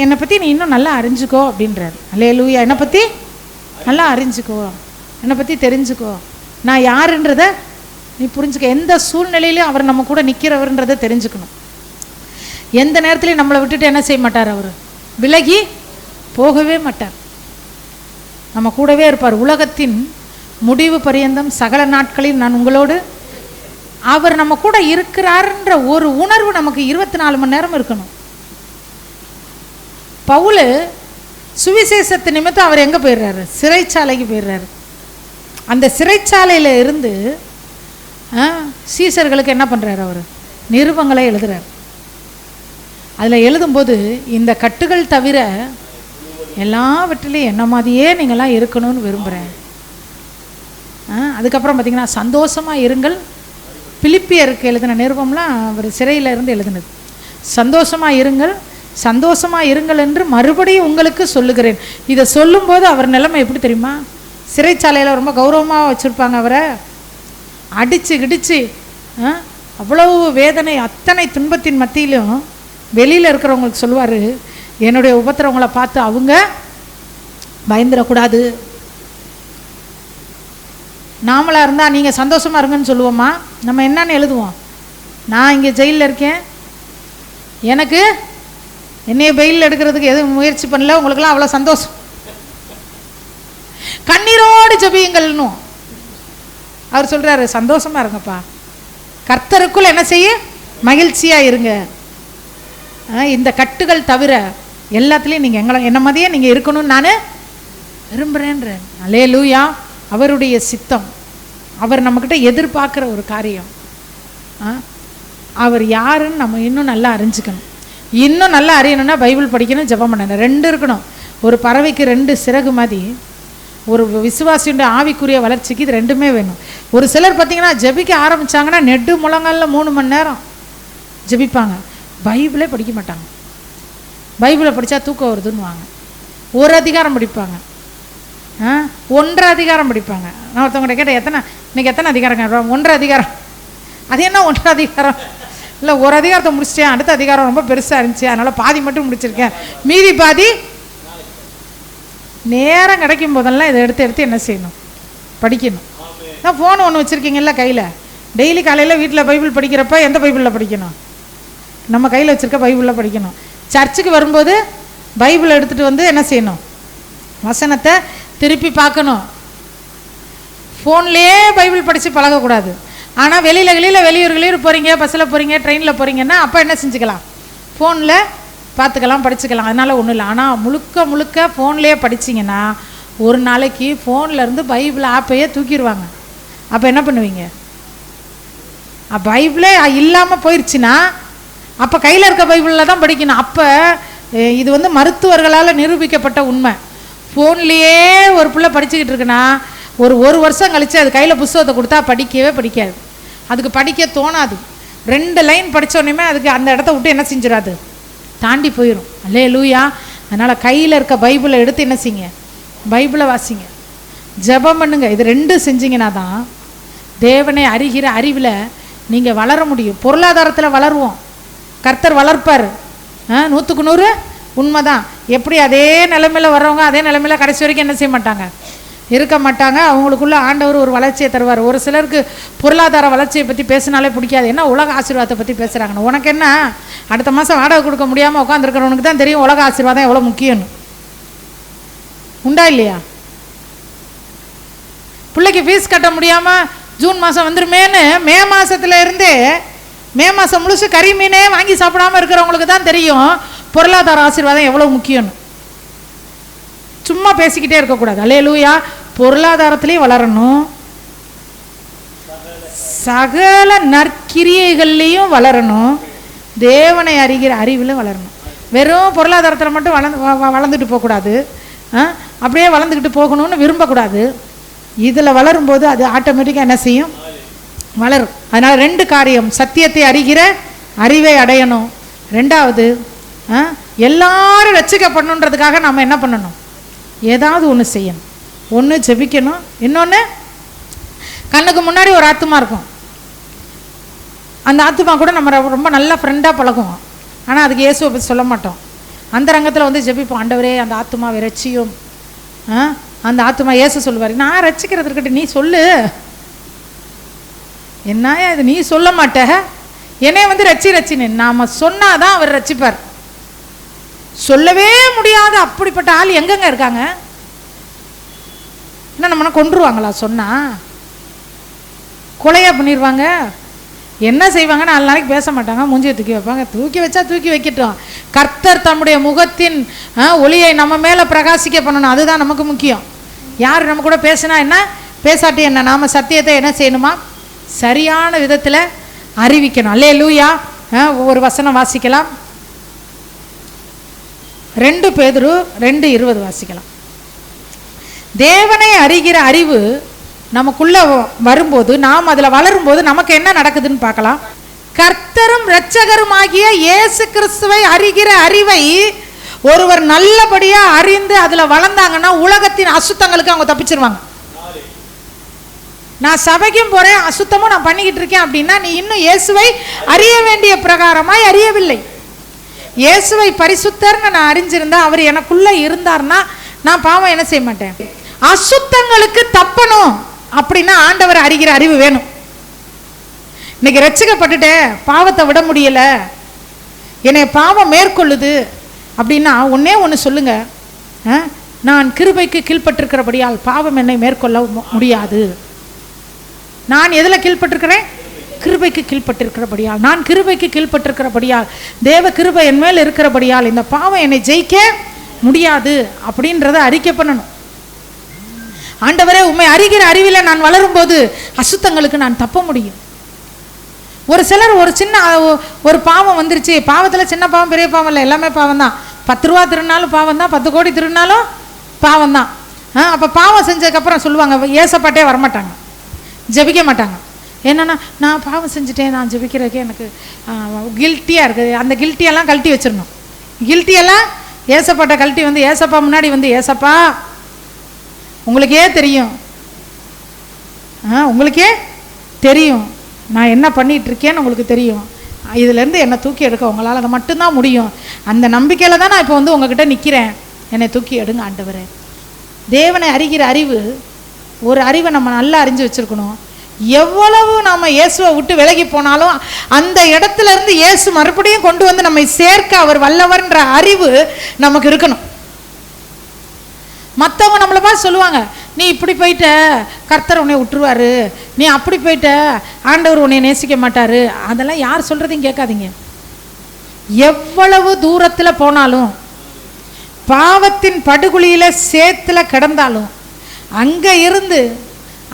Speaker 1: என்னை பற்றி நீ இன்னும் நல்லா அறிஞ்சுக்கோ அப்படின்றார். அல்லேலூயா. என்னை பற்றி நல்லா அறிஞ்சுக்கோ, என்னை பற்றி தெரிஞ்சுக்கோ, நான் யாருன்றதை நீ புரிஞ்சுக்க. எந்த சூழ்நிலையிலையும் அவர் நம்ம கூட நிற்கிறவர்ன்றதை தெரிஞ்சுக்கணும். எந்த நேரத்துலையும் நம்மளை விட்டுட்டு என்ன செய்ய மாட்டார், அவர் விலகி போகவே மாட்டார், நம்ம கூடவே இருப்பார். உலகத்தின் முடிவு பரியந்தம் சகல நாட்களில் நான் உங்களோடு. அவர் நம்ம கூட இருக்கிறாருன்ற ஒரு உணர்வு நமக்கு 24 மணி நேரம் இருக்கணும். பவுல் சுவிசேஷத்து நிமித்தம் அவர் எங்கே போயிடுறாரு? சிறைச்சாலைக்கு போயிடுறாரு. அந்த சிறைச்சாலையில் இருந்து சீசர்களுக்கு என்ன பண்ணுறாரு? அவர் நிருபங்களை எழுதுறார். அதில் எழுதும்போது இந்த கட்டுகள் தவிர எல்லாவற்றிலையும் என்ன மாதிரியே நீங்களாம் இருக்கணும்னு விரும்புகிறேன். அதுக்கப்புறம் பார்த்திங்கன்னா சந்தோஷமாக இருங்கள். பிலிப்பியருக்கு எழுதின நிருபம்லாம் அவர் சிறையில் இருந்து எழுதுனது. சந்தோஷமாக இருங்கள், சந்தோஷமாக இருங்கள் என்று மறுபடியும் உங்களுக்கு சொல்லுகிறேன். இதை சொல்லும்போது அவர் நிலைமை எப்படி தெரியுமா? சிறைச்சாலையில் ரொம்ப கௌரவமாக வச்சுருப்பாங்க அவரை, அடித்து கிடிச்சு அவ்வளவு வேதனை, அத்தனை துன்பத்தின் மத்தியிலும் வெளியில் இருக்கிறவங்களுக்கு சொல்லுவார், என்னுடைய உபத்திரவங்களை பார்த்து அவங்க பயந்துடக்கூடாது. நாமளாக இருந்தால் நீங்கள் சந்தோஷமாக இருங்கன்னு சொல்லுவோமா? நம்ம என்னன்னு எழுதுவோம்? நான் இங்கே ஜெயிலில் இருக்கேன், எனக்கு என்னைய பெயில் எடுக்கிறதுக்கு எதுவும் முயற்சி பண்ணல, உங்களுக்கெல்லாம் அவ்வளோ சந்தோஷம், கண்ணீரோடு ஜெபியுங்கள்னு அவர் சொல்கிறாரு. சந்தோஷமாக இருங்கப்பா, கர்த்தருக்குள் என்ன செய்ய மகிழ்ச்சியாக இருங்க. இந்த கட்டுகள் தவிர எல்லாத்துலேயும் நீங்கள் என்ன மாதிரியே நீங்கள் இருக்கணும்னு நான் விரும்புகிறேன்றேன். அல்லேலூயா. அவருடைய சித்தம், அவர் நம்மக்கிட்ட எதிர்பார்க்குற ஒரு காரியம். அவர் யாருன்னு நம்ம இன்னும் நல்லா அறிஞ்சிக்கணும். இன்னும் நல்லா அறியணும்னா பைபிள் படிக்கணும், ஜெபம் பண்ணணும். ரெண்டு இருக்கணும். ஒரு பறவைக்கு ரெண்டு சிறகு மாதிரி ஒரு விசுவாசியுடைய ஆவிக்குரிய வளர்ச்சிக்கு இது ரெண்டுமே வேணும். ஒரு சிலர் பார்த்திங்கன்னா ஜெபிக்க ஆரம்பித்தாங்கன்னா நெடு முழங்காலில் 3 மணி நேரம் ஜெபிப்பாங்க, பைபிளே படிக்க மாட்டாங்க. பைபிளை படித்தா தூக்கம் வருதுன்னுவாங்க. ஒரு அதிகாரம் படிப்பாங்க, 1.5 அதிகாரம் படிப்பாங்க. நான் ஒருத்தவங்க கேட்டேன், இன்னைக்கு எத்தனை அதிகாரம்? 1.5 அதிகாரம். அது என்ன 1.5 அதிகாரம்? இல்லை, ஒரு அதிகாரத்தை முடிச்சிட்டேன், அடுத்த அதிகாரம் ரொம்ப பெருசாக இருந்துச்சு, அதனால் பாதி மட்டும் முடிச்சிருக்கேன், மீதி பாதி. நேரம் கிடைக்கும் போதெல்லாம் இதை எடுத்து என்ன செய்யணும்? படிக்கணும். நான் ஃபோன் ஒன்று வச்சுருக்கீங்கல்ல கையில், டெய்லி காலையில் வீட்டில் பைபிள் படிக்கிறப்ப எந்த பைபிளில் படிக்கணும்? நம்ம கையில் வச்சுருக்க பைபிளில் படிக்கணும். சர்ச்சுக்கு வரும்போது பைபிள் எடுத்துகிட்டு வந்து என்ன செய்யணும்? வசனத்தை திருப்பி பார்க்கணும். ஃபோன்லேயே பைபிள் படித்து பழகக்கூடாது. ஆனால் வெளியூர் போகிறீங்க, பஸ்ஸில் போகிறீங்க, ட்ரெயினில் போகிறீங்கன்னா அப்போ என்ன செஞ்சுக்கலாம்? ஃபோனில் பார்த்துக்கலாம், படிச்சுக்கலாம், அதனால் ஒன்றும் இல்லை. ஆனால் முழுக்க ஃபோன்லேயே படிச்சிங்கன்னா ஒரு நாளைக்கு ஃபோன்லேருந்து பைபிள் ஆப்பையே தூக்கிடுவாங்க. அப்போ என்ன பண்ணுவீங்க? பைபிளே இல்லாமல் போயிடுச்சுன்னா அப்போ கையில் இருக்க பைபிளில் தான் படிக்கணும். அப்போ இது வந்து மருத்துவர்களால் நிரூபிக்கப்பட்ட உண்மை. ஃபோன்லேயே ஒரு பிள்ளை படிச்சுக்கிட்டு இருக்குன்னா ஒரு வருஷம் கழித்து அது கையில் புத்தகத்தை கொடுத்தா படிக்கவே படிக்காது, அதுக்கு படிக்க தோணாது. 2 லைன் படித்தோடனே அதுக்கு அந்த இடத்த விட்டு என்ன செஞ்சிடாது, தாண்டி போயிடும். அல்லேலூயா. அதனால் கையில் இருக்க பைபிளை எடுத்து என்ன செய்யுங்க? பைபிளை வாசிங்க, ஜெபம் பண்ணுங்க. இது 2 செஞ்சிங்கன்னா தான் தேவனை அறிகிற அறிவில் நீங்கள் வளர முடியும். பொருளாதாரத்தில் வளருவோம், கர்த்தர் வளர்ப்பார். 100க்கு 100 உண்மைதான். எப்படி அதே நிலைமையில் வர்றவங்க அதே நிலைமையில் கடைசி வரைக்கும் என்ன செய்ய மாட்டாங்க? இருக்க மாட்டாங்க. அவங்களுக்குள்ள ஆண்டவர் ஒரு வளர்ச்சியை தருவார். ஒரு சிலருக்கு பொருளாதார வளர்ச்சியை பற்றி பேசினாலே பிடிக்காது. என்ன உலக ஆசீர்வாதத்தை பற்றி பேசுகிறாங்கன்னு. உனக்கு என்ன, அடுத்த மாதம் வாடகை கொடுக்க முடியாமல் உட்காந்துருக்கிறவனுக்கு தான் தெரியும் உலக ஆசீர்வாதம் எவ்வளோ முக்கியம்னு. உண்டா இல்லையா? பிள்ளைக்கு ஃபீஸ் கட்ட முடியாமல் ஜூன் மாதம் வந்துருமேன்னு மே மாதம் முழுசு கறி மீனே வாங்கி சாப்பிடாமல் இருக்கிறவங்களுக்கு தான் தெரியும் பொருளாதார ஆசீர்வாதம் எவ்வளோ முக்கியம்னு. சும்மா பேசிக்கிட்டே இருக்கக்கூடாது. அல்லேலூயா. பொருளாதாரத்திலையும் வளரணும், சகல நற்கிரியைகள்லையும் வளரணும், தேவனை அறிகிற அறிவிலும் வளரணும். வெறும் பொருளாதாரத்தில் மட்டும் வளர்ந்துட்டு போகக்கூடாது, அப்படியே வளர்ந்துக்கிட்டு போகணும்னு விரும்பக்கூடாது. இதில் வளரும்போது அது ஆட்டோமேட்டிக்காக என்ன செய்யும்? வளரும். அதனால் 2 காரியம், சத்தியத்தை அறிகிற அறிவை அடையணும். 2வது எல்லாரும் ரட்சிக்கப்படணுன்றதுக்காக நம்ம என்ன பண்ணணும்? ஏதாவது ஒன்று செய்யணும். ஒன்று ஜெபிக்கணும், இன்னொன்று கண்ணுக்கு முன்னாடி ஒரு ஆத்துமா இருக்கும், அந்த ஆத்துமா கூட நம்ம ரொம்ப நல்ல ஃப்ரெண்டாக பழகுவோம். ஆனால் அதுக்கு இயேசுவை பற்றி சொல்ல மாட்டோம். அந்த ரங்கத்தில் வந்து ஜெபிப்போம், ஆண்டவரே அந்த ஆத்துமாவை ரட்சியும். அந்த ஆத்துமா இயேசு சொல்லுவார், நான் ரட்சிக்கிறது இருக்கட்டும், நீ சொல்லு. என்னையா இது நீ சொல்ல மாட்ட, என்னைய வந்து ரட்சின்னு நாம் சொன்னாதான் அவர் ரட்சிப்பார். சொல்லவே முடியாது அப்படிப்பட்ட ஆள் எங்கெங்க இருக்காங்க? என்ன நம்மளை கொன்றுவாங்களா? சொன்னால் கொலையாக பண்ணிடுவாங்க. என்ன செய்வாங்க? 4 நாளைக்கு பேச மாட்டாங்க, மூஞ்சியை தூக்கி வைப்பாங்க. தூக்கி வச்சா தூக்கி வைக்கட்டும். கர்த்தர் தம்முடைய முகத்தின் ஒளியை நம்ம மேலே பிரகாசிக்க பண்ணணும், அதுதான் நமக்கு முக்கியம். யார் நம்ம கூட பேசினா என்ன, பேசாட்டி என்ன, நாம் சத்தியத்தை என்ன செய்யணுமா? சரியான விதத்தில் அறிவிக்கணும். அல்லேலூயா. ஒரு வசனம் வாசிக்கலாம். 2 பேதுரு 2:20 வாசிக்கலாம். தேவனை அறிகிற அறிவு நமக்குள்ளே வரும்போது, நாம் அதில் வளரும்போது நமக்கு என்ன நடக்குதுன்னு பார்க்கலாம். கர்த்தரும் இரட்சகருமாகிய இயேசு கிறிஸ்துவை அறிகிற அறிவை ஒருவர் நல்லபடியாக அறிந்து அதில் வளர்ந்தாங்கன்னா உலகத்தின் அசுத்தங்களுக்கு அவங்க தப்பிச்சிருவாங்க. நான் சபைக்கும் போகிறேன், அசுத்தமும் நான் பண்ணிக்கிட்டு இருக்கேன் அப்படின்னா நீ இன்னும் இயேசுவை அறிய வேண்டிய பிரகாரமாய் அறியவில்லை. இயேசுவை பரிசுத்தர்னு நான் அறிஞ்சிருந்தா, அவர் எனக்குள்ள இருந்தார்னா நான் பாவம் என்ன செய்ய மாட்டேன். அசுத்தங்களுக்கு தப்பணும் அப்படின்னா ஆண்டவர் அறிகிற அறிவு வேணும். இன்னைக்கு ரட்சிக்கப்பட்டுட்டேன், பாவத்தை விட முடியல, என்னை பாவம் மேற்கொள்ளுது அப்படின்னா ஒன்னே ஒன்று சொல்லுங்க, நான் கிருபைக்கு கீழ்பட்டிருக்கிறபடியால் பாவம் என்னை மேற்கொள்ள முடியாது. நான் எதில் கீழ்பட்டிருக்கிறேன்? கிருபைக்கு கீழ்பட்டிருக்கிறபடியால். நான் கிருபைக்கு கீழ்பட்டிருக்கிறபடியால், தேவ கிருபை என் மேல் இருக்கிறபடியால் இந்த பாவம் என்னை ஜெயிக்க முடியாது அப்படின்றத அறிக்கை பண்ணணும். ஆண்டவரே, உண்மை அறிகிற அறிவில் நான் வளரும் போது அசுத்தங்களுக்கு நான் தப்ப முடியும். ஒரு சிலர் ஒரு சின்ன ஒரு பாவம் வந்துருச்சு, பாவத்தில் சின்ன பாவம் பெரிய பாவம் இல்லை, எல்லாமே பாவம் தான். 10 ரூபா திருநாலும் பாவம் தான், 10 கோடி திருநாலும் பாவம் தான். அப்போ பாவம் செஞ்சதுக்கப்புறம் சொல்லுவாங்க, ஏசப்பாட்டே வரமாட்டாங்க, ஜெபிக்க மாட்டாங்க. என்னன்னா, நான் பாவம் செஞ்சுட்டேன், நான் ஜெபிக்கிறதுக்கே எனக்கு கில்ட்டியாக இருக்குது. அந்த கில்ட்டியெல்லாம் கழட்டி வச்சிடணும். கில்ட்டியெல்லாம் ஏசப்பாட்டை கழட்டி வந்து ஏசப்பா முன்னாடி வந்து, ஏசப்பா உங்களுக்கே தெரியும், உங்களுக்கே தெரியும் நான் என்ன பண்ணிகிட்டு இருக்கேன்னு உங்களுக்கு தெரியும், இதுலேருந்து என்னை தூக்கி எடுக்க உங்களால் அதை மட்டும்தான் முடியும். அந்த நம்பிக்கையில் தான் நான் இப்போ வந்து உங்ககிட்ட நிற்கிறேன், என்னை தூக்கி எடுங்க ஆண்டவரே. தேவனை அறிகிற அறிவு, ஒரு அறிவை நம்ம நல்லா அறிஞ்சு வச்சுருக்கணும். எவ்வளவு நம்ம இயேசுவை விட்டு விலகி போனாலும் அந்த இடத்துல இருந்து இயேசு மறுபடியும் கொண்டு வந்து நம்மை சேர்க்க அவர் வல்லவர்ன்ற அறிவு நமக்கு இருக்கணும். மற்றவங்க நம்மளை பார்த்து சொல்லுவாங்க, நீ இப்படி போயிட்ட கர்த்தர் உன்னை விட்டுருவாரு, நீ அப்படி போயிட்ட ஆண்டவர் உன்னை நேசிக்க மாட்டாரு. அதெல்லாம் யார் சொல்கிறதையும் கேட்காதீங்க. எவ்வளவு தூரத்தில் போனாலும், பாவத்தின் படுகுழியில் சேத்துல கிடந்தாலும், அங்கே இருந்து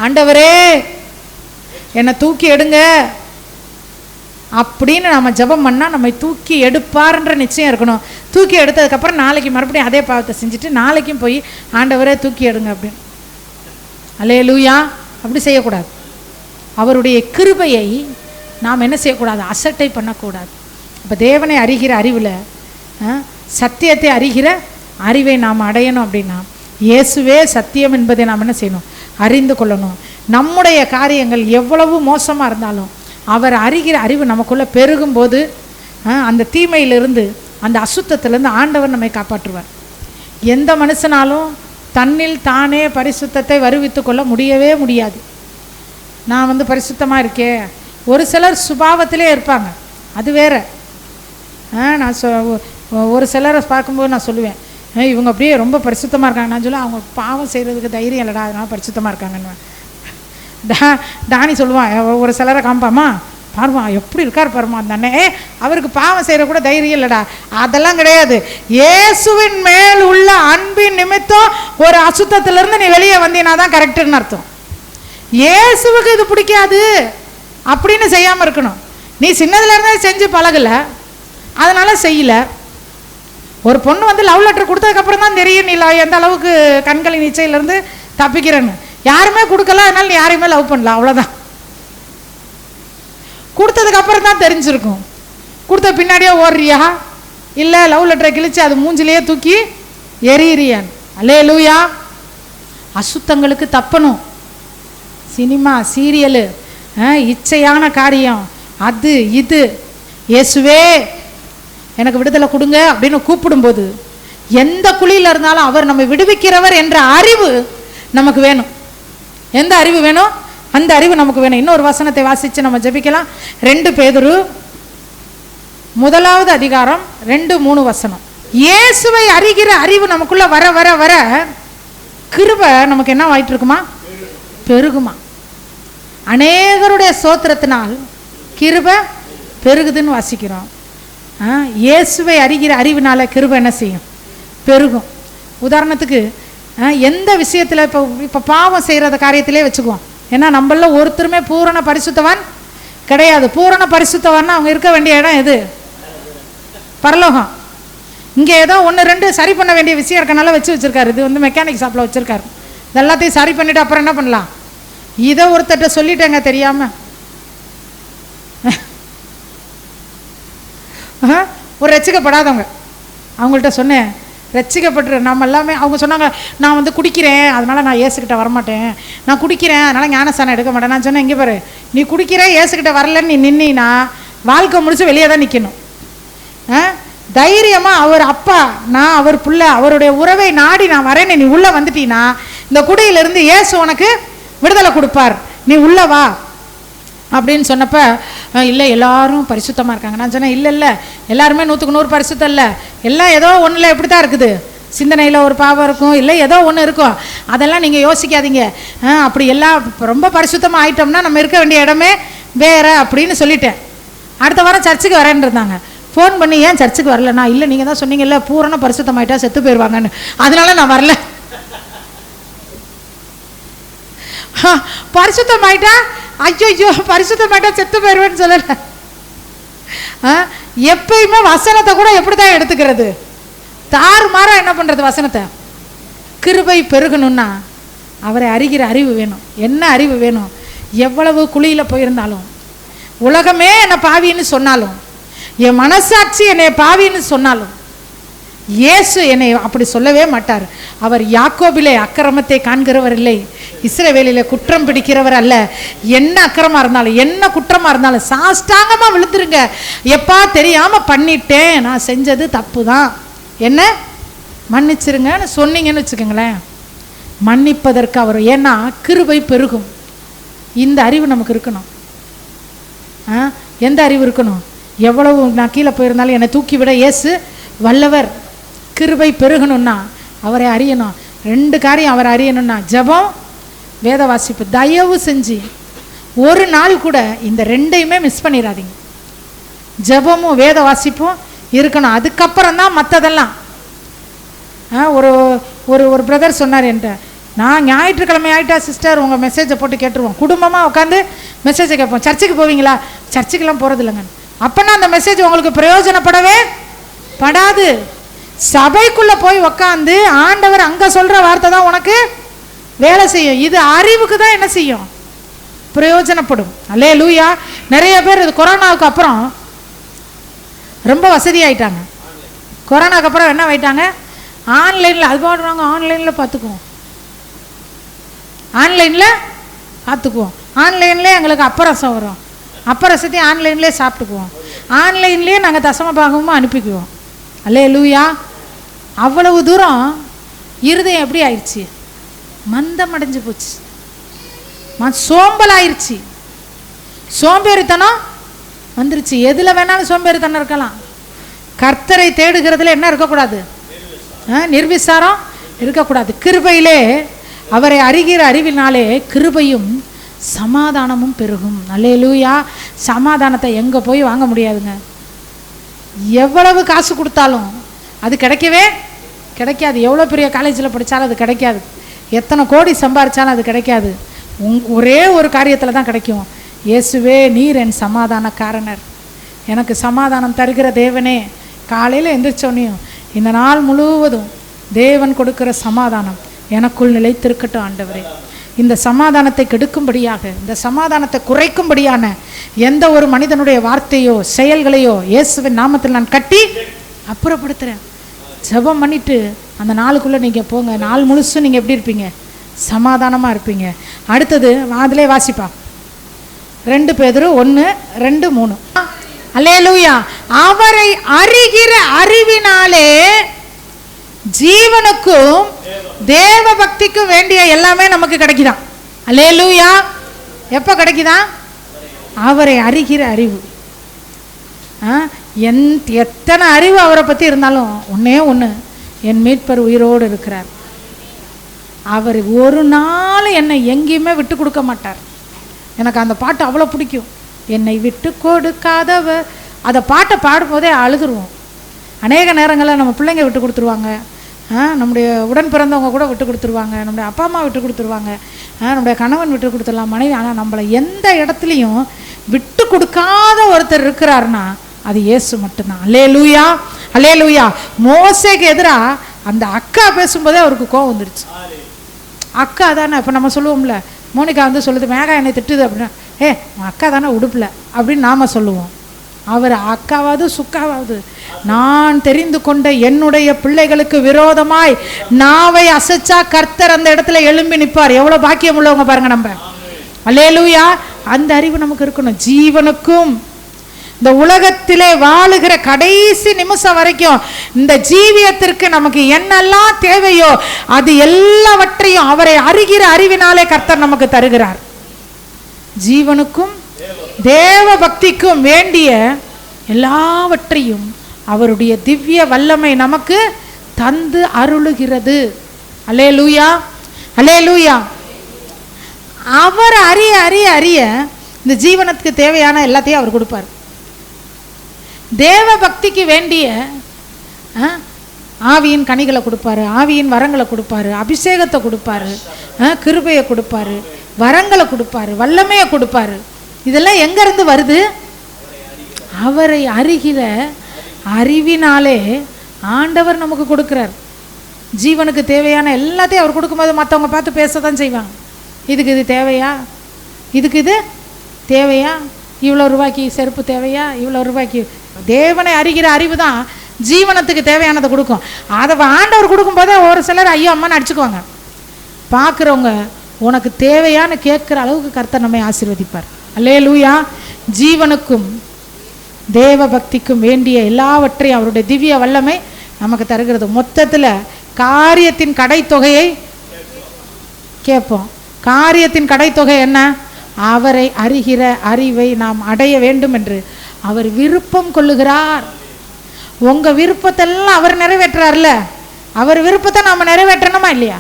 Speaker 1: ஆண்டவரே என்னை தூக்கி எடுங்க அப்படின்னு நம்ம ஜெபம் பண்ணால் நம்மை தூக்கி எடுப்பார்ன்ற நிச்சயம் இருக்கணும். தூக்கி எடுத்ததுக்கப்புறம் நாளைக்கு மறுபடியும் அதே பாவத்தை செஞ்சுட்டு நாளைக்கும் போய் ஆண்டவரே தூக்கி எடுங்க அப்படின்னு, அல்லேலூயா, அப்படி செய்யக்கூடாது. அவருடைய கிருபையை நாம் என்ன செய்யக்கூடாது? அசட்டை பண்ணக்கூடாது. இப்போ தேவனை அறிகிற அறிவில், சத்தியத்தை அறிகிற அறிவை நாம் அடையணும் அப்படின்னா இயேசுவே சத்தியம் என்பதை நாம் என்ன செய்யணும்? அறிந்து கொள்ளணும். நம்முடைய காரியங்கள் எவ்வளவு மோசமாக இருந்தாலும் அவர் அறிகிற அறிவு நமக்குள்ளே பெருகும்போது அந்த தீமையிலிருந்து, அந்த அசுத்தத்திலேருந்து ஆண்டவர் நம்மை காப்பாற்றுவார். எந்த மனுஷனாலும் தன்னில் தானே பரிசுத்தத்தை வருவித்து கொள்ள முடியவே முடியாது. நான் வந்து பரிசுத்தமாக இருக்கேன், ஒரு சிலர் சுபாவத்திலே இருப்பாங்க, அது வேற. நான் ஒரு சிலரை பார்க்கும்போது நான் சொல்லுவேன், இவங்க அப்படியே ரொம்ப பரிசுத்தமாக இருக்காங்க. நான் சொல்லுவேன், அவங்க பாவம் செய்கிறதுக்கு தைரியம் இல்லைடா, அதனால் பரிசுத்தமாக இருக்காங்கன்னு. டானி சொல்லுவான், ஒரு சிலரை காமிப்பாமா, பாருமா எப்படி இருக்கார் பாருமா அந்த அண்ணே, அவருக்கு பாவம் செய்கிற கூட தைரியம் இல்லைடா. அதெல்லாம் கிடையாது. இயேசுவின் மேல் உள்ள அன்பின் நிமித்தம் ஒரு அசுத்தத்திலிருந்து நீ வெளியே வந்தீனா தான் கரெக்டுன்னு அர்த்தம். இயேசுவுக்கு இது பிடிக்காது அப்படின்னு செய்யாமல் இருக்கணும். நீ சின்னதுலேருந்தே செஞ்சு பழகலை, அதனால் செய்யலை. ஒரு பொண்ணு வந்து லவ் லெட்டர் கொடுத்ததுக்கப்புறம் தான் தெரியும் நீ எந்த அளவுக்கு கண்களின் இச்சையிலேருந்து தப்பிக்கிறேன்னு. யாருமே கொடுக்கல, அதனால நீ யாரையுமே லவ் பண்ணல, அவ்வளோதான். கொடுத்ததுக்கப்புறம் தான் தெரிஞ்சிருக்கும். கொடுத்த பின்னாடியே ஓடுறியா, இல்லை லவ் லெட்டரை கிழிச்சு அது மூஞ்சிலேயே தூக்கி எறியறியான். அல்லேலூயா. அசுத்தங்களுக்கு தப்பணும். சினிமா, சீரியலு, இச்சையான காரியம், அது இது, இயேசுவே எனக்கு விடுதலை கொடுங்க அப்படின்னு கூப்பிடும்போது எந்த குழியில் இருந்தாலும் அவர் நம்மை விடுவிக்கிறவர் என்ற அறிவு நமக்கு வேணும். எந்த அறிவு வேணும்? அந்த அறிவு நமக்கு வேணும். இன்னொரு வசனத்தை வாசித்து நம்ம ஜெபிக்கலாம். 2 பேதுரு 1வது அதிகாரம் 2-3 வசனம். இயேசுவை அறிகிற அறிவு நமக்குள்ள வர வர வர கிருபை நமக்கு என்ன ஆயிட்டு இருக்குமா? பெருகுமா. அநேகருடைய ஸ்தோத்திரத்தினால் கிருபை பெருகுதுன்னு வாசிக்கிறோம். இயேசுவை அறிகிற அறிவினால கிருபை என்ன செய்யும்? பெருகும். உதாரணத்துக்கு எந்த விஷயத்தில் இப்போ பாவம் செய்கிற காரியத்திலே வச்சுக்குவோம். ஏன்னா நம்மள ஒருத்தருமே பூரண பரிசுத்தவான் கிடையாது. பூரண பரிசுத்தவான்னா அவங்க இருக்க வேண்டிய இடம் எது? பரலோகம். இங்கே ஏதோ 1-2 சரி பண்ண வேண்டிய விஷயம் இருக்கனால வச்சுருக்காரு. இது வந்து மெக்கானிக் ஷாப்பில் வச்சுருக்காரு. இது எல்லாத்தையும் சரி பண்ணிவிட்டு அப்புறம் என்ன பண்ணலாம்? இதை ஒருத்தட்ட சொல்லிட்டேங்க தெரியாமல். ஒரு ரட்சிக்கப்படாதவங்க, அவங்கள்ட்ட சொன்னேன், ரட்சிக்கப்பட்டு நம்ம எல்லாமே. அவங்க சொன்னாங்க, நான் வந்து குடிக்கிறேன், அதனால் நான் ஏசுக்கிட்ட வரமாட்டேன், நான் குடிக்கிறேன் அதனால் ஞானஸ்தானம் எடுக்க மாட்டேன். நான் சொன்னேன், இங்கே பாரு, நீ குடிக்கிற ஏசுக்கிட்ட வரலன்னு நீ நின்னா வாழ்க்கை முடிச்சு வெளியே தான் நிற்கணும். தைரியமாக அவர் அப்பா, நான் அவர் பிள்ளை, அவருடைய உறவை நாடி நான் வரேன்னு நீ உள்ளே வந்துட்டீன்னா இந்த குடியிலிருந்து இயேசு உனக்கு விடுதலை கொடுப்பார், நீ உள்ள வா அப்படின்னு சொன்னப்ப, இல்லை எல்லாரும் பரிசுத்தமாக இருக்காங்க. நான் சொன்னேன், இல்லை இல்லை எல்லாருமே 100க்கு 100 பரிசுத்தம் இல்லை, எல்லாம் ஏதோ ஒன்றில் எப்படி தான் இருக்குது, சிந்தனையில் ஒரு பாவம் இருக்கும், இல்லை ஏதோ ஒன்று இருக்கும், அதெல்லாம் நீங்கள் யோசிக்காதீங்க. அப்படி எல்லாம் ரொம்ப பரிசுத்தமாக ஆயிட்டோம்னா நம்ம இருக்க வேண்டிய இடமே வேற அப்படின்னு சொல்லிட்டேன். அடுத்த வாரம் சர்ச்சுக்கு வரேன்னு இருந்தாங்க. ஃபோன் பண்ணி, ஏன் சர்ச்சுக்கு வரலண்ணா? இல்லை நீங்கள் தான் சொன்னீங்கல்ல பூரண பரிசுத்தமாயிட்டா செத்து போயிடுவாங்கன்னு, அதனால நான் வரல. பரிசுத்தமாயிட்டா ஐயோ பரிசுத்தமாயிட்டா செத்து போயிடுவேன்னு சொல்லல. எப்பயுமே வசனத்தை கூட எப்படிதான் எடுத்துக்கிறது, தாறுமாறா என்ன பண்றது வசனத்தை. கிருபை பெருகணும்னா அவரை அறிகிற அறிவு வேணும். என்ன அறிவு வேணும்? எவ்வளவு குழியில போயிருந்தாலும், உலகமே என்னை பாவின்னு சொன்னாலும், என் மனசாட்சி என்னை பாவின்னு சொன்னாலும், இயேசு என்னை அப்படி சொல்லவே மாட்டார். அவர் யாக்கோபிலே அக்கிரமத்தை காண்கிறவர் இல்லை, இஸ்ரவேலிலே குற்றம் பிடிக்கிறவர் அல்ல. என்ன அக்கிரமா இருந்தாலும், என்ன குற்றமா இருந்தாலும் சாஷ்டாங்கமா விழுந்துருங்க. எப்பா தெரியாம பண்ணிட்டேன், நான் செஞ்சது தப்பு தான், என்ன மன்னிச்சிருங்கன்னு சொன்னீங்கன்னு வச்சுக்கோங்களேன், மன்னிப்பதற்கு அவர், ஏன்னா கிருபை பெருகும். இந்த அறிவு நமக்கு இருக்கணும். எந்த அறிவு இருக்கணும்? எவ்வளவு நான் கீழே போயிருந்தாலும் என்னை தூக்கி விட இயேசு வல்லவர். கிருபை பெருகணும்னா அவரை அறியணும். 2 காரியம் அவரை அறியணும்னா, ஜெபம், வேத வாசிப்பு. தயவு செஞ்சு ஒரு நாள் கூட இந்த 2ஐயுமே மிஸ் பண்ணிடாதீங்க. ஜெபமும் வேத வாசிப்பும் இருக்கணும். அதுக்கப்புறம் தான் மற்றதெல்லாம். ஒரு ஒரு ஒரு பிரதர் சொன்னார் என்கிட்ட, நான் ஞாயிற்றுக்கிழமை ஆகிட்டா சிஸ்டர் உங்கள் மெசேஜை போட்டு கேட்டுருவோம், குடும்பமாக உட்காந்து மெசேஜை கேட்போம். சர்ச்சுக்கு போவீங்களா? சர்ச்சுக்கெல்லாம் போகிறது இல்லைங்க. அப்போனா அந்த மெசேஜ் உங்களுக்கு பிரயோஜனப்படவே படாது. சபைக்குள்ளே போய் உக்காந்து ஆண்டவர் அங்கே சொல்கிற வார்த்தை தான் உனக்கு வேலை செய்யும். இது அறிவுக்கு தான் என்ன செய்யும்? பிரயோஜனப்படும். அல்லேலூயா. நிறைய பேர் இது கொரோனாவுக்கு அப்புறம் ரொம்ப வசதியாயிட்டாங்க. கொரோனாவுக்கு அப்புறம் என்ன ஆயிட்டாங்க? ஆன்லைனில் அது பாடுறாங்க, ஆன்லைனில் பார்த்துக்குவோம், ஆன்லைனில் பார்த்துக்குவோம், ஆன்லைன்லேயே எங்களுக்கு அப்பரசம் வரும், அப்பரசத்தையும் ஆன்லைன்லேயே சாப்பிட்டுக்குவோம், ஆன்லைன்லேயே நாங்கள் தசம பாகமும் அனுப்பிக்குவோம். அல்லேலூயா. அவ்வளவு தூரம் இருதயம் எப்படி ஆயிடுச்சு? மந்தம் அடைஞ்சு போச்சு, சோம்பல் ஆயிடுச்சு, சோம்பேறித்தனம் வந்துருச்சு. எதில் வேணாலும் சோம்பேறித்தனம் இருக்கலாம். கர்த்தரை தேடுகிறதுல என்ன இருக்கக்கூடாது? நிர்விசாரம் இருக்கக்கூடாது. கிருபையிலே அவரை அறிகிற அறிவினாலே கிருபையும் சமாதானமும் பெருகும். அல்லேலூயா. சமாதானத்தை எங்கே போய் வாங்க முடியாதுங்க. எவ்வளவு காசு கொடுத்தாலும் அது கிடைக்கவே கிடைக்காது. எவ்வளோ பெரிய காலேஜில் படித்தாலும் அது கிடைக்காது. எத்தனை கோடி சம்பாதிச்சாலும் அது கிடைக்காது. ஒரே ஒரு காரியத்தில் தான் கிடைக்கும். இயேசுவே நீர் என் சமாதான காரணர், எனக்கு சமாதானம் தருகிற தேவனே. காலையில் எந்திரிச்சோன்னையும் இந்த நாள் முழுவதும் தேவன் கொடுக்கிற சமாதானம் எனக்குள் நிலைத்திருக்கட்டும் ஆண்டவரே. இந்த சமாதானத்தை கெடுக்கும்படியாக, இந்த சமாதானத்தை குறைக்கும்படியான எந்த ஒரு மனிதனுடைய வார்த்தையோ செயல்களையோ இயேசுவின் நாமத்தில் நான் கட்டி அப்புறப்படுத்துகிறேன். ஜெபம் பண்ணிட்டு அந்த நாளுக்குள்ளே நீங்கள் போங்க. நாள் முழுசும் நீங்கள் எப்படி இருப்பீங்க? சமாதானமாக இருப்பீங்க. அடுத்தது அதிலே வாசிப்பா 2 பேதுரு 1:2-3. அல்லேலூயா. அவரை அறிகிற அறிவினாலே ஜீவனுக்கும் தேவ பக்திக்கும் வேண்டிய எல்லாமே நமக்கு கிடைக்குதான். அல்லேலூயா. எப்போ கிடைக்குதான்? அவரை அறிகிற அறிவு. எத்தனை அறிவு அவரை பற்றி இருந்தாலும் ஒன்றே ஒன்று, என் மீட்பர் உயிரோடு இருக்கிறார். அவர் ஒரு நாள் என்னை எங்கேயுமே விட்டு கொடுக்க மாட்டார். எனக்கு அந்த பாட்டு அவ்வளோ பிடிக்கும். என்னை விட்டு கொடுக்காதவர். அதை பாட்டை பாடும்போதே அழுதுருவோம். அநேக நேரங்களில் நம்ம பிள்ளைங்க விட்டு கொடுத்துருவாங்க, நம்முடைய உடன் பிறந்தவங்க கூட விட்டு கொடுத்துருவாங்க, நம்முடைய அப்பா அம்மா விட்டு கொடுத்துருவாங்க, நம்முடைய கணவன் விட்டு கொடுத்துடலாம், மனைவி. ஆனால் நம்மளை எந்த இடத்துலையும் விட்டு கொடுக்காத ஒருத்தர் இருக்கிறாருன்னா அது இயேசு மட்டும்தான். அல்லேலூயா, அல்லேலூயா. மோசேக்கு எதிராக அந்த அக்கா பேசும்போதே அவருக்கு கோவம் வந்துருச்சு. அக்கா தானே, இப்போ நம்ம சொல்லுவோம்ல, மோனிகா வந்து சொல்லுது மேகா என்னை திட்டுது அப்படின்னா, அக்கா தானே உடுப்பில் அப்படின்னு நாம் சொல்லுவோம். அவர் அக்காவாவது சுக்காவாவது, நான் தெரிந்து கொண்ட என்னுடைய பிள்ளைகளுக்கு விரோதமாய் நாவை அசைச்சா கர்த்தர் அந்த இடத்துல எழும்பி நிற்பார். எவ்வளோ பாக்கியம் உள்ளவங்க பாருங்க நம்ம. அல்லேலூயா. அந்த அறிவு நமக்கு இருக்கணும். ஜீவனுக்கும் இந்த உலகத்திலே வாழுகிற கடைசி நிமிஷம் வரைக்கும் இந்த ஜீவியத்திற்கு நமக்கு என்னெல்லாம் தேவையோ அது எல்லாவற்றையும் அவரை அறிகிற அறிவினாலே கர்த்தர் நமக்கு தருகிறார். ஜீவனுக்கும் தேவ பக்திக்கும் வேண்டிய எல்லாவற்றையும் அவருடைய திவ்ய வல்லமை நமக்கு தந்து அருளுகிறது. அல்லேலூயா, அல்லேலூயா. அவர் அறிய அறிய அறிய இந்த ஜீவனத்துக்கு தேவையான எல்லாத்தையும் அவர் கொடுப்பார். தேவ பக்திக்கு வேண்டிய ஆவியின் கனிகளை கொடுப்பாரு, ஆவியின் வரங்களை கொடுப்பாரு, அபிஷேகத்தை கொடுப்பாரு, கிருபையை கொடுப்பாரு, வரங்களை கொடுப்பாரு, வல்லமையை கொடுப்பாரு. இதெல்லாம் எங்கிருந்து வருது? அவரை அறிகிற அறிவினாலே ஆண்டவர் நமக்கு கொடுக்கிறார். ஜீவனுக்கு தேவையான எல்லாத்தையும் அவர் கொடுக்கும்போது மற்றவங்க பார்த்து பேசத்தான் செய்வாங்க. இதுக்கு இது தேவையா, இதுக்கு இது தேவையா, இவ்வளோ ரூபாய்க்கு செருப்பு தேவையா, இவ்வளோ ரூபாய்க்கு. தேவனை அறிகிற அறிவு தான் ஜீவனத்துக்கு தேவையானதை கொடுக்கும். அதை ஆண்டவர் கொடுக்கும்போதே ஒரு சிலர் ஐயோ அம்மான்னு அடிச்சுக்குவாங்க. பார்க்குறவங்க உனக்கு தேவையான்னு கேட்குற அளவுக்கு கர்த்தர் நம்மை ஆசீர்வதிப்பார். அல்லேலூயா. ஜீவனுக்கும் தேவ பக்திக்கும் வேண்டிய எல்லாவற்றையும் அவருடைய திவ்ய வல்லமை நமக்கு தருகிறது. மொத்தத்தில் காரியத்தின் கடைத்தொகையை கேட்போம். காரியத்தின் கடைத்தொகை என்ன? அவரை அறிகிற அறிவை நாம் அடைய வேண்டும் என்று அவர் விருப்பம் கொள்ளுகிறார். உங்கள் விருப்பத்தெல்லாம் அவர் நிறைவேற்றுறார்ல, அவர் விருப்பத்தை நாம் நிறைவேற்றணுமா இல்லையா?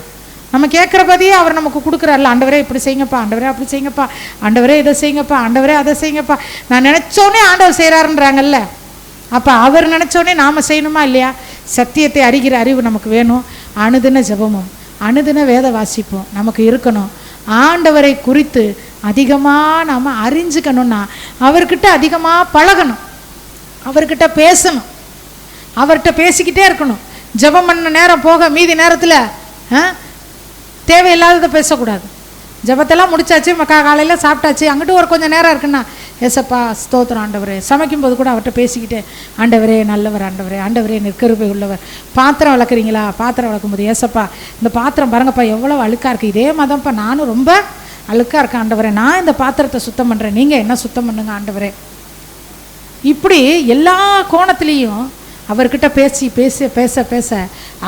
Speaker 1: நம்ம கேட்குறபதியே அவர் நமக்கு கொடுக்குறாருல. ஆண்டவரே இப்படி செய்யுங்கப்பா, ஆண்டவரே அப்படி செய்யுங்கப்பா, ஆண்டவரே இதை செய்யுங்கப்பா, ஆண்டவரே அதை செய்யுங்கப்பா. நான் நினச்சோன்னே ஆண்டவர் செய்கிறாருன்றாங்கல்ல. அப்போ அவர் நினச்சோன்னே நாம் செய்யணுமா இல்லையா? சத்தியத்தை அறிகிற அறிவு நமக்கு வேணும். அனுதின ஜெபமும் அனுதின வேத வாசிப்போம் நமக்கு இருக்கணும். ஆண்டவரை குறித்து அதிகமாக நாம் அறிஞ்சுக்கணும்னா அவர்கிட்ட அதிகமாக பழகணும், அவர்கிட்ட பேசணும், அவர்கிட்ட பேசிக்கிட்டே இருக்கணும். ஜெபம் பண்ண நேரம் போக மீதி நேரத்தில் தேவையில்லாததை பேசக்கூடாது. ஜெபத்தெல்லாம் முடிச்சாச்சு, காலையில் சாப்பிட்டாச்சு, அங்கிட்டு ஒரு கொஞ்சம் நேரம் இருக்குன்னா ஏசப்பா ஸ்தோத்திரம் ஆண்டவரே. சமைக்கும்போது கூட அவர்கிட்ட பேசிக்கிட்டே ஆண்டவரே நல்லவர், ஆண்டவரே ஆண்டவரே நிற்கிருபை உள்ளவர். பாத்திரம் விளக்குறீங்களா? பாத்திரம் விளக்கும்போது ஏசப்பா இந்த பாத்திரம் பாருங்கப்பா எவ்வளோ அழுக்காக இருக்குது, இதே மாதிரிப்பா நானும் ரொம்ப அழுக்காக இருக்கேன் ஆண்டவரே, நான் இந்த பாத்திரத்தை சுத்தம் பண்ணுறேன், நீங்கள் என்ன சுத்தம் பண்ணுங்க ஆண்டவரே. இப்படி எல்லா கோணத்துலேயும் அவர்கிட்ட பேசி பேச பேச பேச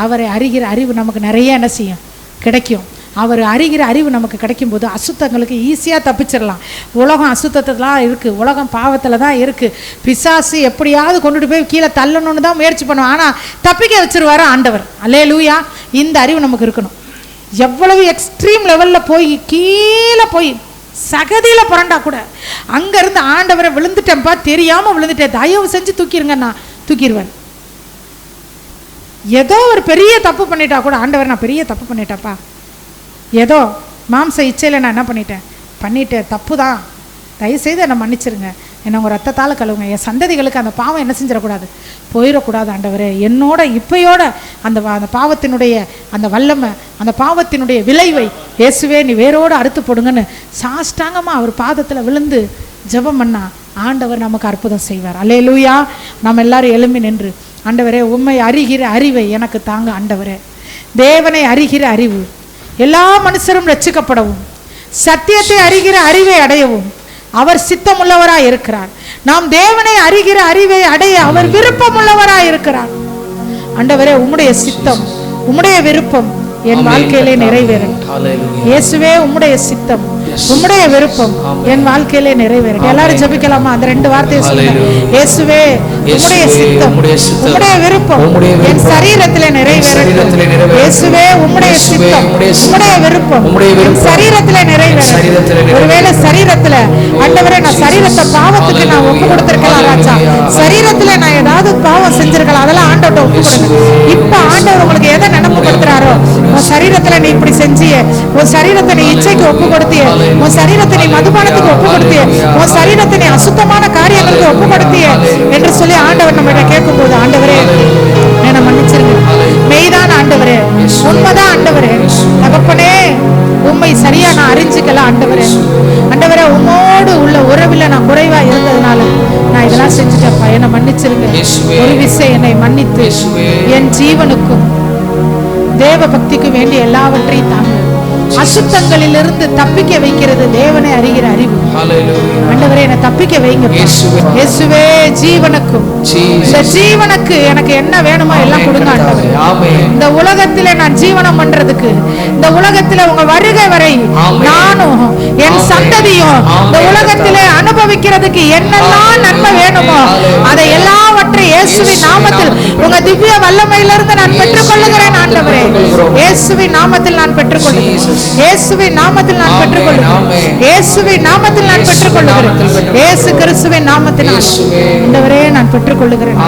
Speaker 1: அவரை அறிகிற அறிவு நமக்கு நிறைய என்ன செய்யும்? கிடைக்கும். அவர் அறிகிற அறிவு நமக்கு கிடைக்கும்போது அசுத்தங்களுக்கு ஈஸியாக தப்பிச்சிடலாம். உலகம் அசுத்தத்தில் தான் இருக்குது, உலகம் பாவத்தில் தான் இருக்குது. பிசாசு எப்படியாவது கொண்டுட்டு போய் கீழே தள்ளணும்னு தான் முயற்சி பண்ணுவோம், ஆனால் தப்பிக்க வச்சிருவாரு ஆண்டவர். அல்லேலூயா. இந்த அறிவு நமக்கு இருக்கணும். எவ்வளவு எக்ஸ்ட்ரீம் லெவலில் போய் கீழே போய் சகதியில் புரண்டா கூட அங்கேருந்து ஆண்டவரை விழுந்துட்டேன்ப்பா, தெரியாமல் விழுந்துட்டேன், தயவு செஞ்சு தூக்கிடுங்கன்னா தூக்கிடுவார். ஏதோ ஒரு பெரிய தப்பு பண்ணிட்டா கூட ஆண்டவர் நான் பெரிய தப்பு பண்ணிட்டேப்பா, ஏதோ மாம்ச இச்சையில் நான் என்ன பண்ணிட்டேன் தப்பு தான், தயவுசெய்து என்னை மன்னிச்சிருங்க, என்னை உங்கள் ரத்தத்தால் கழுவுங்க, என் சந்ததிகளுக்கு அந்த பாவம் என்ன செஞ்சிடக்கூடாது, போயிடக்கூடாது ஆண்டவரே. என்னோட இப்பையோட அந்த பாவத்தினுடைய அந்த வல்லமை, அந்த பாவத்தினுடைய விளைவை இயேசுவே நீ வேரோடு அறுத்து போடுங்கன்னு சாஷ்டாங்கமாக அவர் பாதத்தில் விழுந்து ஜெபம் பண்ணா ஆண்டவர் நமக்கு அற்புதம் செய்வார். அல்லேலூயா. நம்ம எல்லாரும் எழும்பி நின்று ஆண்டவரே உம்மை அறிகிற அறிவை எனக்கு தாங்க ஆண்டவரே. தேவனை அறிகிற அறிவு எல்லா மனுஷரும் ரட்சிக்கப்படவும் சத்தியத்தை அறிகிற அறிவை அடையவும் அவர் சித்தமுள்ளவராய் இருக்கிறார். நாம் தேவனை அறிகிற அறிவை அடைய அவர் விருப்பமுள்ளவராய் இருக்கிறார். ஆண்டவரே உம்முடைய சித்தம் உம்முடைய விருப்பம் என் வாழ்க்கையிலே நிறைவேறும். இயேசுவே உம்முடைய சித்தம் உம்முடைய விருப்பம் என் வாழ்க்கையிலே நிறைவேறும். எல்லாரும் ஜெபிக்கலாமா? அந்த ரெண்டு வார்த்தையை சொல்லுங்க. இயேசுவே உம்முடைய சித்தம் உம்முடைய விருப்பம் என் சரீரத்திலே நிறைவேறட்டும். இயேசுவே உம்முடைய சித்தம் உம்முடைய விருப்பம் என் சரீரத்திலே நிறைவேறட்டும். ஒருவேளை சரீரத்துல ஆண்டவரே நான் சரீரத்தை பாவத்துக்கு நான் ஒப்பு கொடுத்திருக்கலாம் ராஜா, சரீரத்துல நான் ஏதாவது பாவம் செஞ்சிருக்கலாம், அதெல்லாம் ஆண்டவர்கிட்ட ஒப்பு கொடுங்க. இப்ப ஆண்டவர் உங்களுக்கு எதை நினைப்புப்படுத்துறாரோ, உன் சரீரத்துல நீ இப்படி செஞ்சியே, உன் சரீரத்தை நீ இச்சைக்கு ஒப்பு கொடுத்திய, உன் சரீரத்தை நீ மதுபானத்துக்கு ஒப்பு கொடுத்திய, உன் சரீரத்தை நீ அசுத்தமான காரியங்களுக்கு ஒப்பு கொடுத்திய என்று சொல்லி ஆண்டவர் நம்ம கேட்கும்போது ஆண்டவரே என்னை மன்னிச்சிருங்க, மெய்தான் ஆண்டவரே, உண்மைதான் ஆண்டவரே, தகப்பனே உண்மை சரியா நான் அறிஞ்சிக்கல ஆண்டவரே. ஆண்டவரே உம்மோடு உள்ள உறவில் நான் குறைவா இருந்ததுனால நான் இதெல்லாம் செஞ்சுட்டேன்ப்பா, என்னை மன்னிச்சிருங்க. ஒரு விஷயம் என்னை மன்னித்து என் ஜீவனுக்கும் தேவ பக்திக்கு வேண்டிய எல்லாவற்றையும் தாங்க. அசுத்தங்களிலிருந்து தப்பிக்க வைக்கிறது தேவனை அறிகிற அறிவு. ஆண்டவரே என்னை தப்பிக்க வைங்க இயேசுவே. ஜீவனுக்கும் இந்த ஜீவனுக்கு எனக்கு என்ன வேணுமோ எல்லாம் கொடுங்க ஆண்டவரே. இந்த உலகத்திலே நான் ஜீவனம் பண்றதுக்கு, இந்த உலகத்திலே உங்க வருகை வரை நானும் என் சந்ததியும் இந்த உலகத்திலே அனுபவிக்கிறதுக்கு என்னெல்லாம் நன்மை வேணுமோ அதை எல்லாவற்றையும் இயேசுவின் நாமத்தில் உங்க திவ்ய வல்லமையிலிருந்து நான் பெற்றுக்கொள்ளுகிறேன் ஆண்டவரே. இயேசுவின் நாமத்தில் நான் பெற்றுக்கொள்ளுகிறேன். இயேசுவின் நாமத்தில் நான் பெற்றுக்கொள்ளுகிறேன். இயேசுவின் நாமத்தில் நான் பெற்றுக்கொள்ளுகிறேன். இயேசு கிறிஸ்துவின் நாமத்தில் ஆண்டவரே நான் பெற்றுக்கொள்ளுகிறேன்.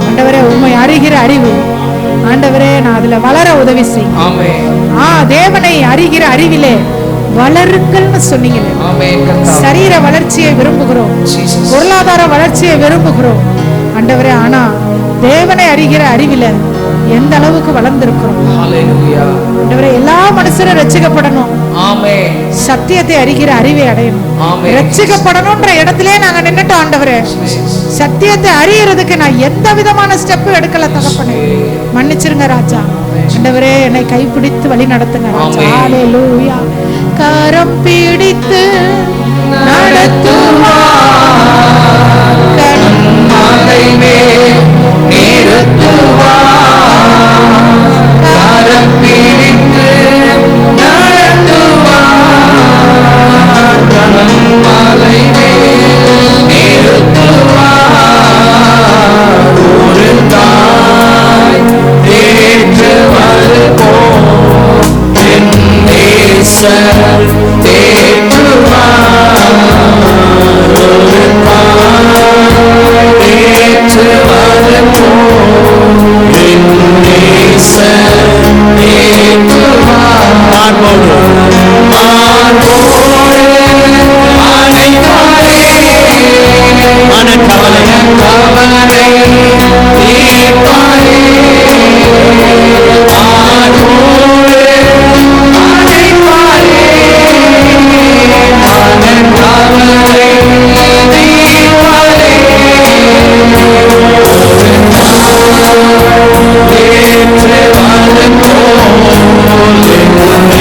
Speaker 1: ஆண்டவரே உம்மை அறிகிற அறிவு ஆண்டவரே நான் அதுல வளர உதவி செய்யும். தேவனை அறிகிற அறிவிலே வளருங்கள்னு சொன்னீங்களே. சரீர வளர்ச்சியை விரும்புகிறோம், பொருளாதார வளர்ச்சியை விரும்புகிறோம் ஆண்டவரே. ஆனா தேவனை அறிகிற அறிவில எந்த அளவுக்கு வளர்ந்திருக்கிறோம் ஆண்டவரே. எல்லா மனுஷரும் ரட்சிக்கப்படணும், சத்தியத்தை அறிகிற அறிவை அடையணும். ரட்சிக்கப்படணும்ன்ற இடத்திலே நாங்க நின்னுட்டோம் ஆண்டவரே. சத்தியத்தை அறியறதுக்கு நான் எந்த விதமான ஸ்டெப் எடுக்கல தகப்பனே, மன்னிச்சிருங்க ராஜா. ஆண்டவரே என்னை கைப்பிடித்து வழி நடத்துங்க ராஜா. ஹல்லேலூயா. கரம் பிடித்து நடத்துவார், கண்மலை மேல் நிறுத்துவார். கரம் பிடித்து நடத்துவார், கண்மலை மேல் நிறுத்துவார். ஒரு தாய் தேற்றுவது போல் என் நேசர் தேற்றுவார். ஒரு தாய் தேற்றுவது போல் என் நேசர் தேற்றுவார். மார்போடு அணைப்பாரே, மனக்கவலை கவலை தீர்ப்பாரே. மார்போடு அணைப்பாரே, மனக்கவலை தீர்ப்பாரே. ஏற்றுவது போல் என்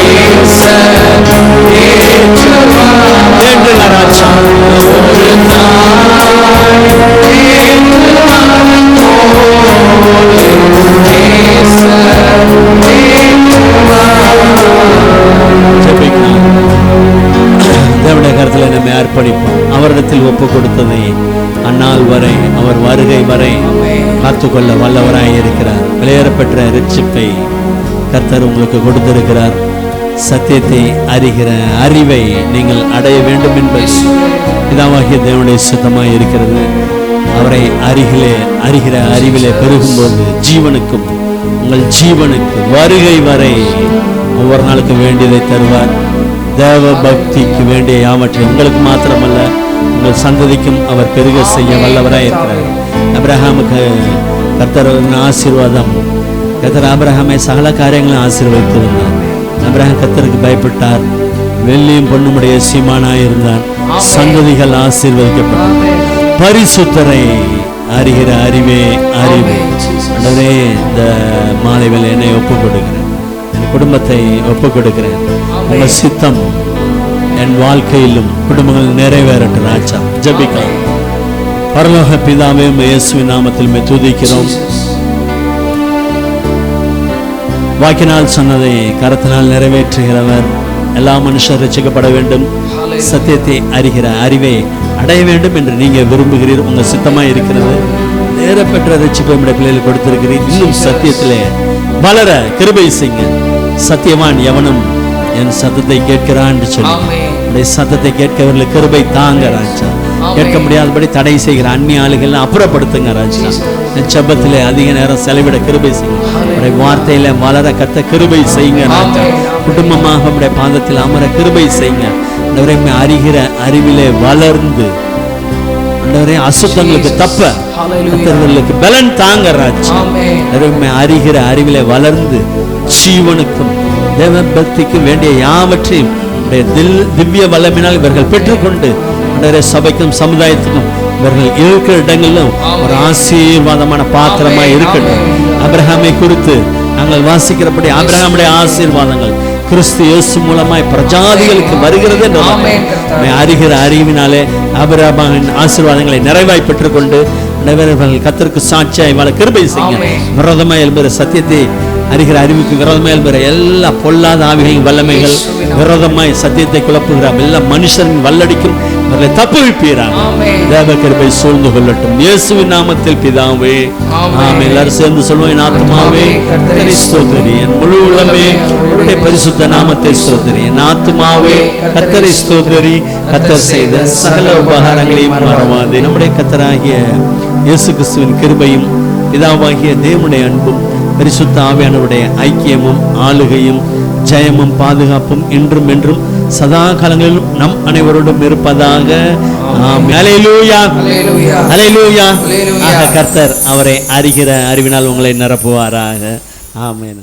Speaker 1: நேசர் ஏற்றுவார். ஏற்றுங்க ராஜா. ஒரு நாள் ஏற்றுவது போல் என் நேசர் ஏற்றுவார். தேவனுடைய கருத்தில் நம்மை அர்ப்பணிப்போம். அவரிடத்தில் ஒப்பு கொடுத்ததை அந்நாள் வரை, அவர் வருகை வரை காத்துக்கொள்ள வல்லவராய் இருக்கிறார். விலையேறப்பெற்ற ரட்சிப்பை கர்த்தர் உங்களுக்கு கொடுத்திருக்கிறார். சத்தியத்தை அறிகிற அறிவை நீங்கள் அடைய வேண்டும் என்பது பிதாவாகிய தேவனுடைய சித்தமாய் இருக்கிறது. அவரை அறிகிற அறிவிலே பெருகும்போது ஜீவனுக்கும் உங்கள் ஜீவனுக்கு வருகை வரை ஒவ்வொரு நாளுக்கு வேண்டியதை தருவார். தேவ பக்திக்கு வேண்டிய யாவற்றை உங்களுக்கு மாத்திரமல்ல உங்கள் சந்ததிக்கும் அவர் பெருக செய்ய வல்லவராய் இருக்கிறார். அபிரகாமுக்கு கர்த்தர் ஆசீர்வாதம். கர்த்தர் ஆபிரகாமை சகல காரியங்களும் ஆசீர்வதித்திருந்தார். அபிரகாம் கர்த்தருக்கு பயப்பட்டார். வெள்ளியும் பொண்ணுமுடைய சீமானாய் இருந்தார். சந்ததிகள் ஆசீர்வதிக்கப்பட்டார். பரிசுத்தரை அறிகிற அறிவே அறிவே. ஆண்டவரே, இந்த மாலை வேளை என்னை ஒப்புக் கொடுக்கிறேன், என் குடும்பத்தை ஒப்புக் கொடுக்கிறேன். உங்கள் சித்தம் என் வாழ்க்கையிலும் குடும்பங்கள் நிறைவேறட்டும் ராஜா. ஜெபிக்கலாம். பரலோக பிதாவே, இயேசுவின் நாமத்தில் துதிக்கிறோம். வாக்கினால் சொன்னதை கரத்தினால் நிறைவேற்றுகிறவர். எல்லா மனுஷர் ரட்சிக்கப்பட வேண்டும், சத்தியத்தை அறிகிற அறிவை அடைய வேண்டும் என்று நீங்க விரும்புகிறீர். உங்க சித்தமா இருக்கிறது. நேரப்பெற்ற ரட்சிப்பை பிள்ளைகள் கொடுத்திருக்கிறீர். இன்னும் சத்தியத்திலே வளர கிருபை செய்யுங்க. சத்தியவான் எவனும் என் சத்தத்தை கேட்கிறான் சொல்லி சத்தத்தை கேட்கவர்களுக்கு கிருபை தாங்க ராஜா. கேட்க முடியாதபடி தடை செய்கிற அந்நிய ஆளுகள் அப்புறப்படுத்துங்க ராஜா. ஜெபத்திலே அதிக நேரம் செலவிட கிருபை செய்யுங்க. வார்த்தையில வளர கத்த கிருபை செய்யுங்க ராஜா. குடும்பமாக உடைய பாதத்தில் அமர கிருபை செய்யுங்க. அறிகிற அறிவிலே வளர்ந்து அசுத்தங்களுக்கு தப்ப கர்த்தர்களுக்கு பலன் தாங்க ராஜா. அறிகிற அறிவிலே வளர்ந்து ஜீவனுக்கும் தேவ பக்திக்கு வேண்டிய யாவற்றையும் திவ்ய வல்லமினால் இவர்கள் பெற்றுக்கொண்டு சபைக்கும் சமுதாயத்துக்கும்
Speaker 2: இவர்கள் இருக்கிற இடங்களிலும் ஒரு ஆசீர்வாதமான பாத்திரமா இருக்கட்டும். ஆபிரகாமை குறித்து நாங்கள் வாசிக்கிறபடி ஆபிரகாமுடைய ஆசீர்வாதங்கள் கிறிஸ்து இயேசு மூலமாய் பிரஜாதிகளுக்கு வருகிறது என்று அறிகிற அறிவினாலே ஆபிரகாமின் ஆசீர்வாதங்களை நிறைவாய் பெற்றுக்கொண்டு கர்த்தருக்கு சாட்சியாய் வாழ கிருபை செய்யுங்க. விரோதமாய் எழும்புகிற சத்தியத்தை அறிகிற அறிவுக்கு விரோதமாய் எழும்புகிற எல்லா பொல்லாத ஆவிகளின் வல்லமைகள், விரோதமாய் சத்தியத்தை குழப்புகிற எல்லா மனுஷரின் வல்லடிக்கும் அவர்களை தப்புவிப்பீராக. தேவ கிருபை சூழ்ந்து கொள்ளட்டும் இயேசுவின் நாமத்தில் பிதாவே ஆமென். எல்லாரும் சேர்ந்து சொல்வோம், என் ஆத்துமாவே கர்த்தரை ஸ்தோத்திரி, என் முழு உள்ளமே அவருடைய பரிசுத்த நாமத்தை ஸ்தோத்திரி. என் ஆத்துமாவே கர்த்தரை ஸ்தோத்திரி, கர்த்தர் செய்த சகல உபகாரங்களையும் மறவாதே. நம்முடைய கர்த்தராகிய இயேசு கிறிஸ்துவின் கிருபையும் பிதாவாகிய தேவனுடைய அன்பும் பரிசுத்த ஆவியானவருடைய ஐக்கியமும் ஆளுகையும் ஜெயமும் பாதுகாப்பும் என்றும் என்றும் சதா காலங்களிலும் நம் அனைவரோடும் இருப்பதாக. அல்லேலூயா, அல்லேலூயா. கர்த்தர் அவரை அறிகிற அறிவினால் உங்களை நிரப்புவாராக. ஆமென்.